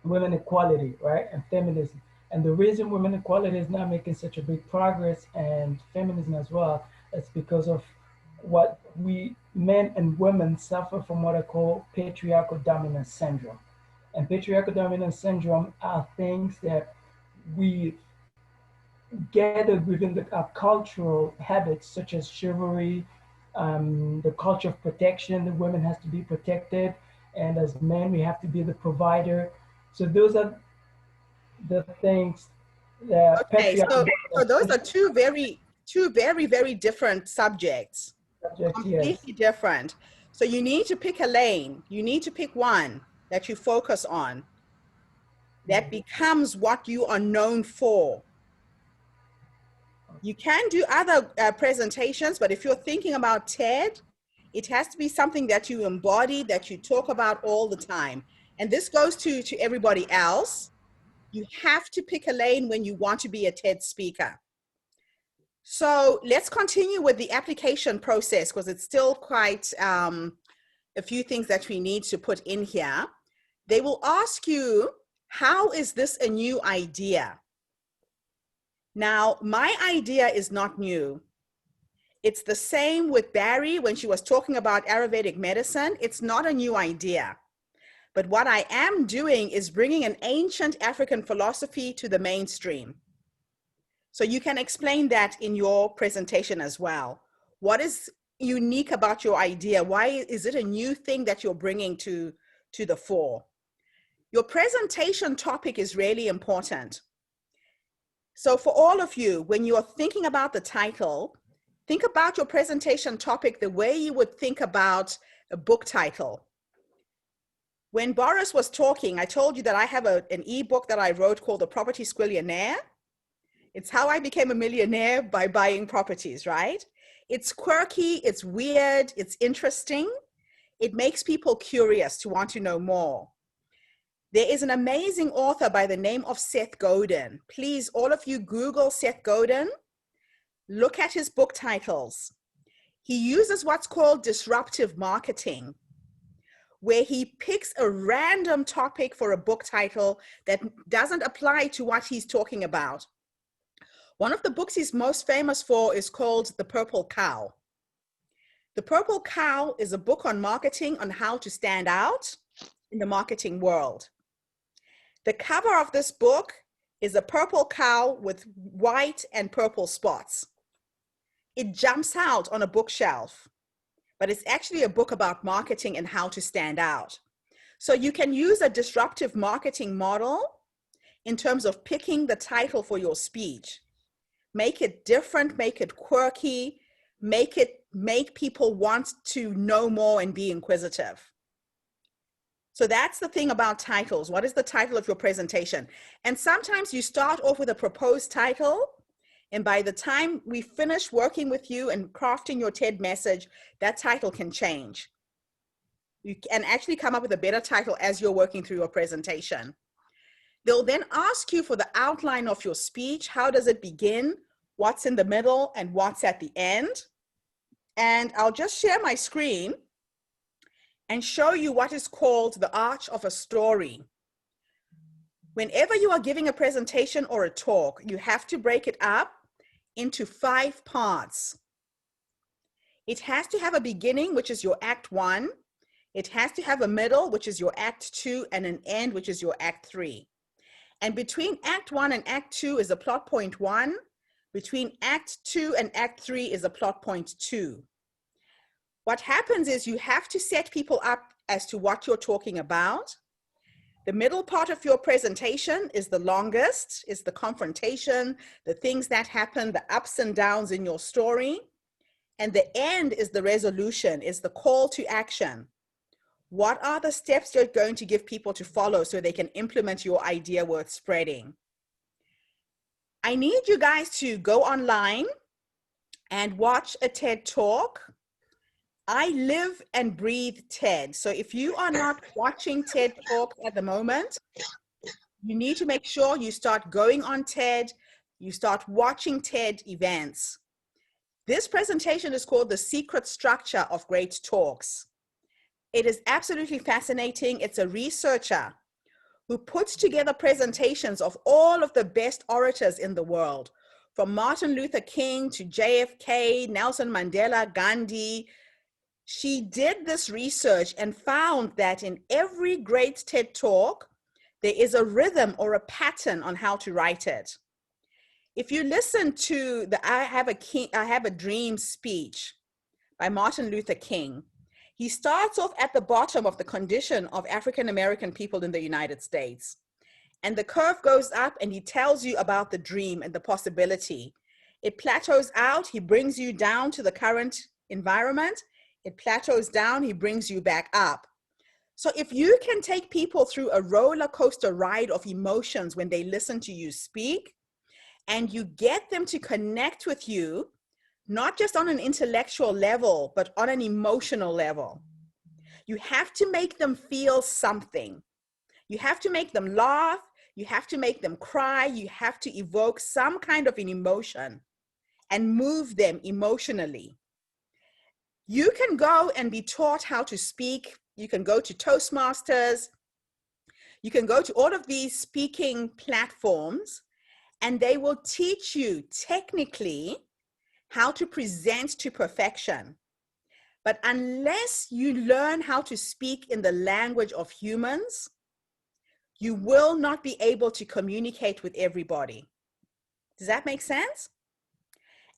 women equality, right, and feminism. And the reason women equality is not making such a big progress, and feminism as well, is because of what we men and women suffer from, what I call patriarchal dominance syndrome. And patriarchal dominance syndrome are things that we gathered within our cultural habits, such as chivalry, the culture of protection. The women has to be protected, and as men, we have to be the provider. So those are the things that Okay, patriarchal so those are two very, very different subjects, subjects, yes. completely different. So you need to pick a lane. You need to pick one that you focus on, that becomes what you are known for. You can do other presentations, but if you're thinking about TED, it has to be something that you embody, that you talk about all the time. And this goes to everybody else. You have to pick a lane when you want to be a TED speaker. So let's continue with the application process, because it's still quite a few things that we need to put in here. They will ask you, how is this a new idea? Now, my idea is not new. It's the same with Barry when she was talking about Ayurvedic medicine. It's not a new idea. But what I am doing is bringing an ancient African philosophy to the mainstream. So you can explain that in your presentation as well. What is unique about your idea? Why is it a new thing that you're bringing to the fore? Your presentation topic is really important. So for all of you, when you're thinking about the title, think about your presentation topic the way you would think about a book title. When Boris was talking, I told you that I have an ebook that I wrote called The Property Squillionaire. It's how I became a millionaire by buying properties, right? It's quirky, it's weird, it's interesting. It makes people curious to want to know more. There is an amazing author by the name of Seth Godin. Please, all of you, Google Seth Godin. Look at his book titles. He uses what's called disruptive marketing, where he picks a random topic for a book title that doesn't apply to what he's talking about. One of the books he's most famous for is called The Purple Cow. The Purple Cow is a book on marketing, on how to stand out in the marketing world. The cover of this book is a purple cow with white and purple spots. It jumps out on a bookshelf, but it's actually a book about marketing and how to stand out. So you can use a disruptive marketing model in terms of picking the title for your speech. Make it different, make it quirky, make people want to know more and be inquisitive. So that's the thing about titles. What is the title of your presentation? And sometimes you start off with a proposed title, and by the time we finish working with you and crafting your TED message, that title can change. You can actually come up with a better title as you're working through your presentation. They'll then ask you for the outline of your speech. How does it begin? What's in the middle and what's at the end? And I'll just share my screen and show you what is called the arch of a story. Whenever you are giving a presentation or a talk, you have to break it up into 5 parts. It has to have a beginning, which is your act 1. It has to have a middle, which is your act 2, and an end, which is your act 3. And between act 1 and act 2 is a plot point 1. Between act 2 and act 3 is a plot point 2. What happens is you have to set people up as to what you're talking about. The middle part of your presentation is the longest, is the confrontation, the things that happen, the ups and downs in your story. And the end is the resolution, is the call to action. What are the steps you're going to give people to follow so they can implement your idea worth spreading? I need you guys to go online and watch a TED Talk. I live and breathe TED. So if you are not watching TED Talk at the moment, you need to make sure you start going on TED, you start watching TED events. This presentation is called The Secret Structure of Great Talks. It is absolutely fascinating. It's a researcher who puts together presentations of all of the best orators in the world, from Martin Luther King to JFK, Nelson Mandela, Gandhi. She did this research and found that in every great TED Talk, there is a rhythm or a pattern on how to write it. If you listen to the I Have a Dream speech by Martin Luther King, he starts off at the bottom of the condition of African American people in the United States. And the curve goes up and he tells you about the dream and the possibility. It plateaus out, he brings you down to the current environment. It plateaus down, he brings you back up. So if you can take people through a roller coaster ride of emotions when they listen to you speak, and you get them to connect with you, not just on an intellectual level, but on an emotional level. You have to make them feel something. You have to make them laugh. You have to make them cry. You have to evoke some kind of an emotion and move them emotionally. You can go and be taught how to speak. You can go to Toastmasters. You can go to all of these speaking platforms, and they will teach you technically how to present to perfection. But unless you learn how to speak in the language of humans, you will not be able to communicate with everybody. Does that make sense?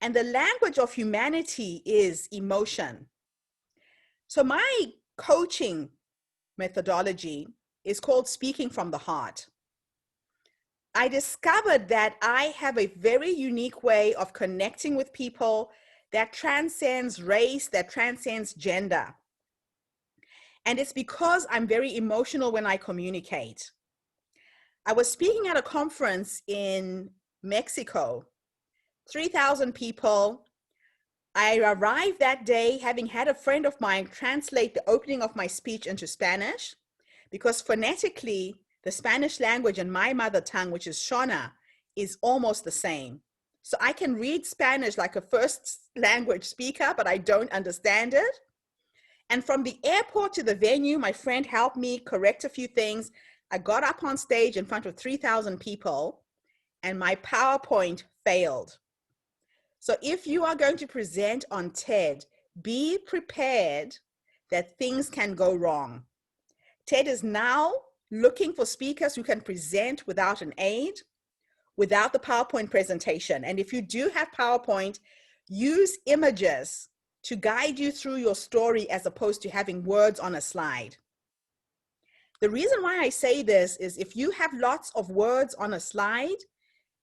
And the language of humanity is emotion. So my coaching methodology is called Speaking from the Heart. I discovered that I have a very unique way of connecting with people that transcends race, that transcends gender. And it's because I'm very emotional when I communicate. I was speaking at a conference in Mexico, 3,000 people. I arrived that day having had a friend of mine translate the opening of my speech into Spanish, because phonetically, the Spanish language and my mother tongue, which is Shona, is almost the same. So I can read Spanish like a first language speaker, but I don't understand it. And from the airport to the venue, my friend helped me correct a few things. I got up on stage in front of 3,000 people and my PowerPoint failed. So if you are going to present on TED, be prepared that things can go wrong. TED is now looking for speakers who can present without an aid, without the PowerPoint presentation. And if you do have PowerPoint, use images to guide you through your story as opposed to having words on a slide. The reason why I say this is if you have lots of words on a slide,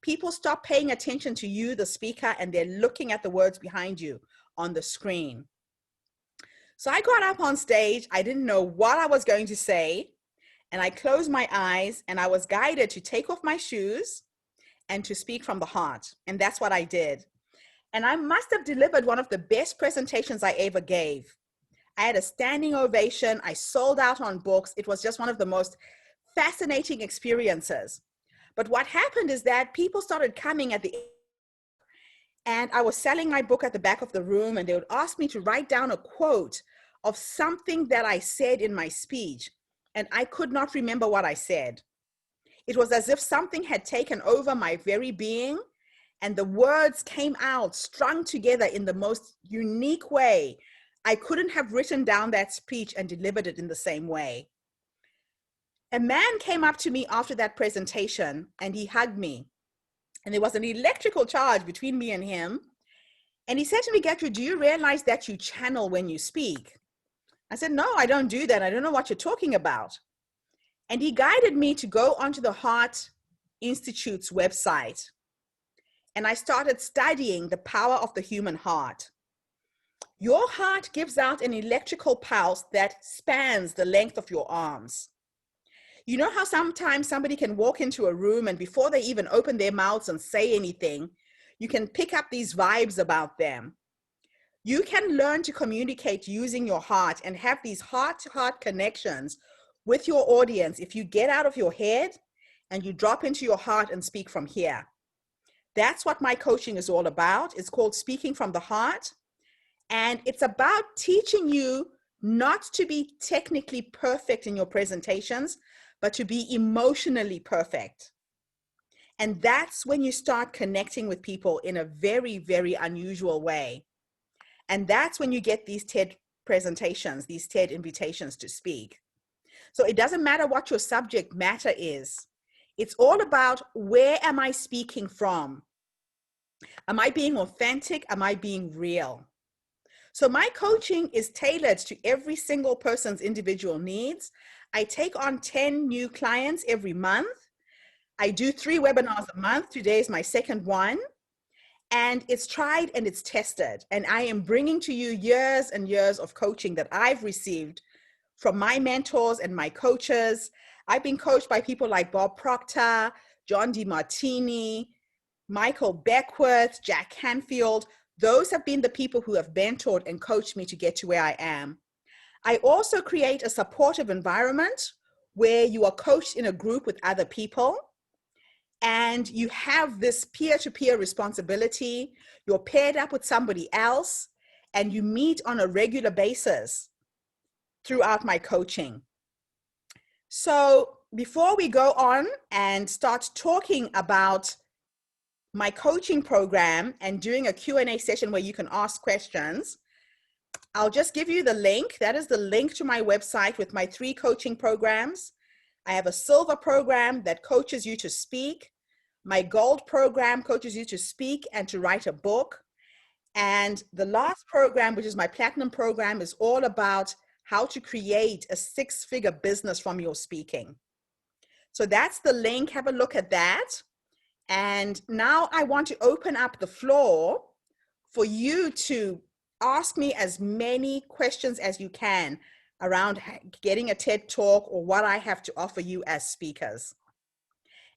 people stop paying attention to you, the speaker, and they're looking at the words behind you on the screen. So I got up on stage. I didn't know what I was going to say. And I closed my eyes and I was guided to take off my shoes and to speak from the heart. And that's what I did. And I must have delivered one of the best presentations I ever gave. I had a standing ovation. I sold out on books. It was just one of the most fascinating experiences. But what happened is that people started coming at the end, and I was selling my book at the back of the room, and they would ask me to write down a quote of something that I said in my speech. And I could not remember what I said. It was as if something had taken over my very being, and the words came out strung together in the most unique way. I couldn't have written down that speech and delivered it in the same way. A man came up to me after that presentation and he hugged me. And there was an electrical charge between me and him. And he said to me, Gertrude, do you realize that you channel when you speak? I said, no, I don't do that. I don't know what you're talking about. And he guided me to go onto the Heart Institute's website. And I started studying the power of the human heart. Your heart gives out an electrical pulse that spans the length of your arms. You know how sometimes somebody can walk into a room and before they even open their mouths and say anything, you can pick up these vibes about them. You can learn to communicate using your heart and have these heart-to-heart connections with your audience if you get out of your head and you drop into your heart and speak from here. That's what my coaching is all about. It's called Speaking from the Heart. And it's about teaching you not to be technically perfect in your presentations, but to be emotionally perfect. And that's when you start connecting with people in a very, very unusual way. And that's when you get these TED presentations, these TED invitations to speak. So it doesn't matter what your subject matter is. It's all about, where am I speaking from? Am I being authentic? Am I being real? So my coaching is tailored to every single person's individual needs. I take on 10 new clients every month. I do 3 webinars a month. Today is my second one. And it's tried and it's tested. And I am bringing to you years and years of coaching that I've received from my mentors and my coaches. I've been coached by people like Bob Proctor, John DeMartini, Michael Beckwith, Jack Canfield. Those have been the people who have mentored and coached me to get to where I am. I also create a supportive environment where you are coached in a group with other people and you have this peer-to-peer responsibility. You're paired up with somebody else and you meet on a regular basis throughout my coaching. So before we go on and start talking about my coaching program and doing a Q&A session where you can ask questions, I'll just give you the link. That is the link to my website with my 3 coaching programs. I have a silver program that coaches you to speak. My gold program coaches you to speak and to write a book. And the last program, which is my platinum program, is all about how to create a 6-figure business from your speaking. So that's the link. Have a look at that. And now I want to open up the floor for you to ask me as many questions as you can around getting a TED Talk or what I have to offer you as speakers.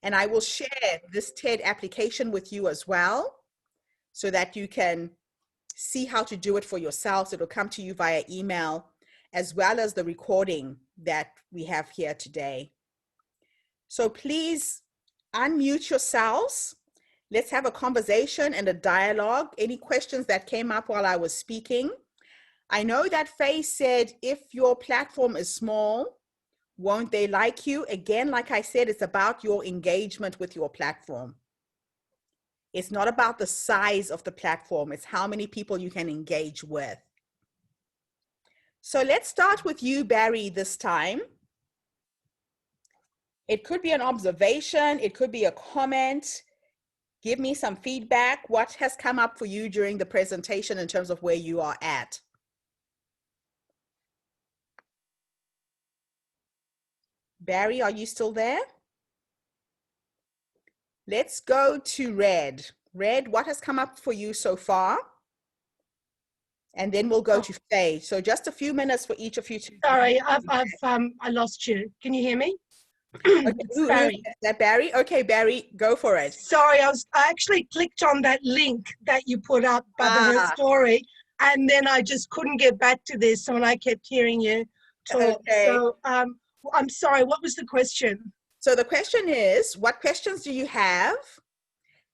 And I will share this TED application with you as well so that you can see how to do it for yourselves. It'll come to you via email, as well as the recording that we have here today. So please unmute yourselves. Let's have a conversation and a dialogue. Any questions that came up while I was speaking? I know that Faye said, if your platform is small, won't they like you? Again, like I said, it's about your engagement with your platform. It's not about the size of the platform. It's how many people you can engage with. So let's start with you, Barry, this time. It could be an observation. It could be a comment. Give me some feedback. What has come up for you during the presentation in terms of where you are at? Barry, are you still there? Let's go to Red. Red, what has come up for you so far? And then we'll go to Faye. So just a few minutes for each of you. Sorry, I lost you. Can you hear me? Okay, It's Barry. is that Barry? Okay, Barry, go for it. Sorry, I actually clicked on that link that you put up by the story, and then I just couldn't get back to this when I kept hearing you talk. Okay. So I'm sorry, what was the question? So the question is, what questions do you have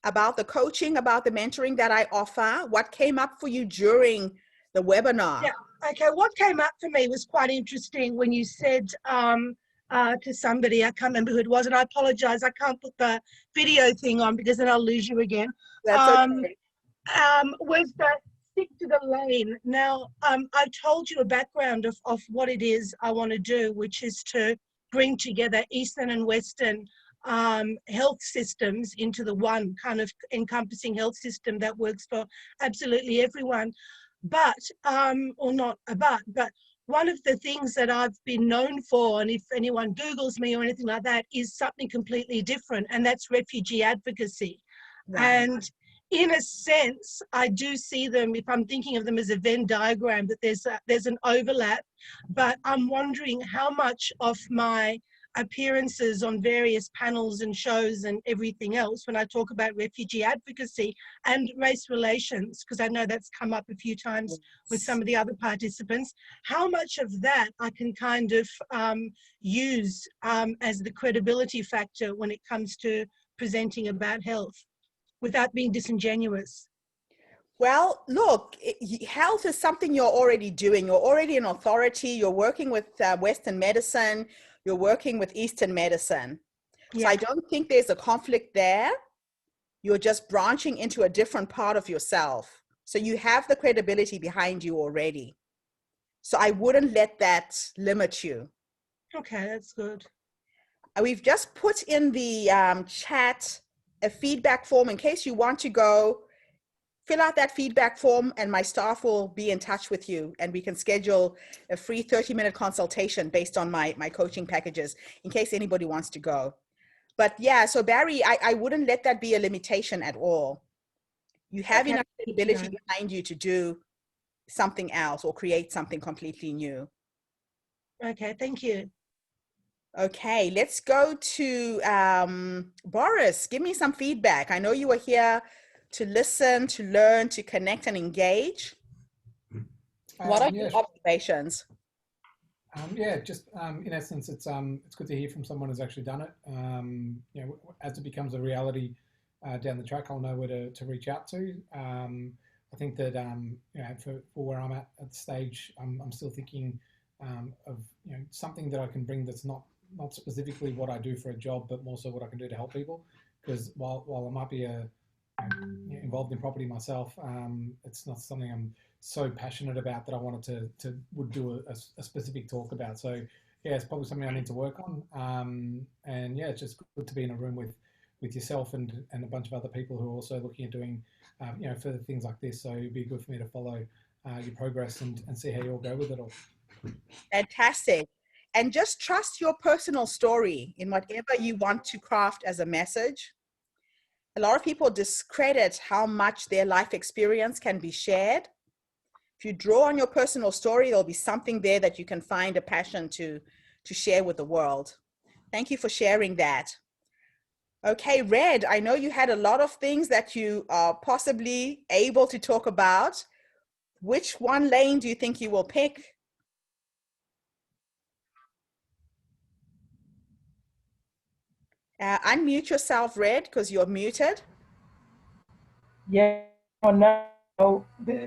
about the coaching, about the mentoring that I offer? What came up for you during the webinar? Yeah, okay, what came up for me was quite interesting when you said to somebody, I can't remember who it was, and I apologize, I can't put the video thing on because then I'll lose you again. That's okay. Was that stick to the lane. Now, I told you a background of what it is I want to do, which is to bring together Eastern and Western health systems into the one kind of encompassing health system that works for absolutely everyone. But, or not a but one of the things that I've been known for, and if anyone Googles me or anything like that, is something completely different, and that's refugee advocacy. Wow. And in a sense, I do see them, if I'm thinking of them as a Venn diagram, that there's an overlap, but I'm wondering how much of my appearances on various panels and shows and everything else, when I talk about refugee advocacy and race relations, because I know that's come up a few times with some of the other participants, how much of that I can kind of use as the credibility factor when it comes to presenting about health without being disingenuous. Well, look, health is something you're already doing. You're already an authority. You're working with Western medicine. You're working with Eastern medicine. So I don't think there's a conflict there. You're just branching into a different part of yourself. So you have the credibility behind you already. So I wouldn't let that limit you. Okay, that's good. We've just put in the chat a feedback form in case you want to go fill out that feedback form, and my staff will be in touch with you, and we can schedule a free 30-minute consultation based on my coaching packages in case anybody wants to go. But yeah, so Barry, I wouldn't let that be a limitation at all. You have enough credibility behind you to do something else or create something completely new. Okay, thank you. Okay, let's go to Boris. Give me some feedback. I know you were here to listen, to learn, to connect and engage. What are your observations? Yeah, just in essence, it's good to hear from someone who's actually done it. You know, as it becomes a reality down the track, I'll know where to reach out to. I think that you know, for where I'm at the stage, I'm still thinking of, you know, something that I can bring that's not specifically what I do for a job, but more so what I can do to help people. Because while I might be involved in property myself, it's not something I'm so passionate about that I wanted to would do a specific talk about. So yeah, it's probably something I need to work on. And yeah, it's just good to be in a room with yourself and a bunch of other people who are also looking at doing you know, further things like this. So it'd be good for me to follow your progress and see how you all go with it all. Fantastic. And just trust your personal story in whatever you want to craft as a message. A lot of people discredit how much their life experience can be shared. If you draw on your personal story, there'll be something there that you can find a passion to share with the world. Thank you for sharing that. Okay, Red, I know you had a lot of things that you are possibly able to talk about. Which one lane do you think you will pick? Unmute yourself, Red, because you're muted. Yeah, for now,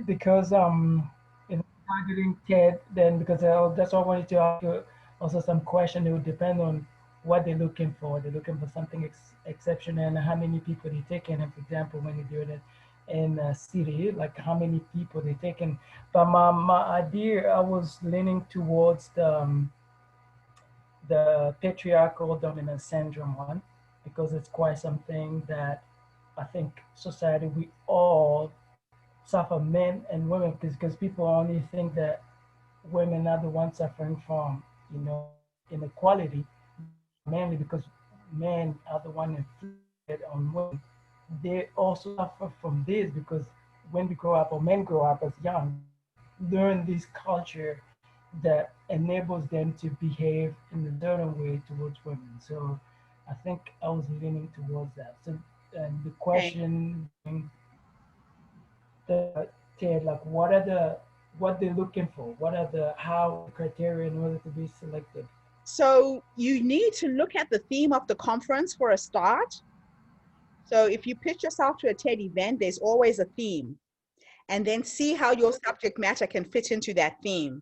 because targeting TED, then because that's why I wanted to ask you also some question. It would depend on what they're looking for. They're looking for something exceptional, and how many people they're taking. And for example, when you do it in a city, like how many people they're taking. But my idea, I was leaning towards the patriarchal dominance syndrome one, because it's quite something that I think society, we all suffer, men and women, because people only think that women are the ones suffering from, you know, inequality, mainly because men are the one inflicted on women. They also suffer from this because when we grow up, or men grow up as young, learn this culture that enables them to behave in a certain way towards women. So I think I was leaning towards that. So, and the question, Ted, like what they're looking for? What are how criteria in order to be selected? So you need to look at the theme of the conference for a start. So if you pitch yourself to a TED event, there's always a theme. And then see how your subject matter can fit into that theme.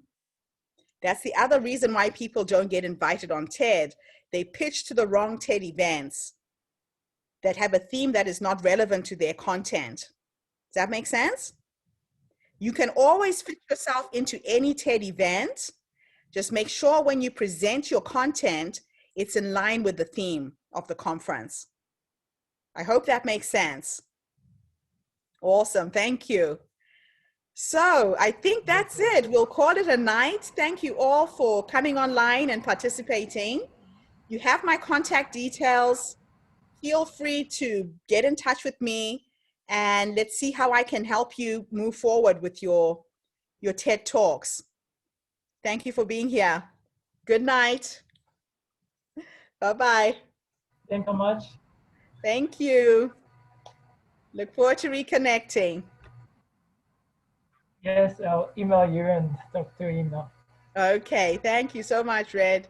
That's the other reason why people don't get invited on TED. They pitch to the wrong TED events that have a theme that is not relevant to their content. Does that make sense? You can always fit yourself into any TED event. Just make sure when you present your content, it's in line with the theme of the conference. I hope that makes sense. Awesome, thank you. So I think that's it. We'll call it a night. Thank you all for coming online and participating. You have my contact details. Feel free to get in touch with me, and let's see how I can help you move forward with your TED Talks. Thank you for being here. Good night. Bye-bye. Thank you much. Thank you. Look forward to reconnecting. Yes, I'll email you and talk through email. Okay, thank you so much, Red.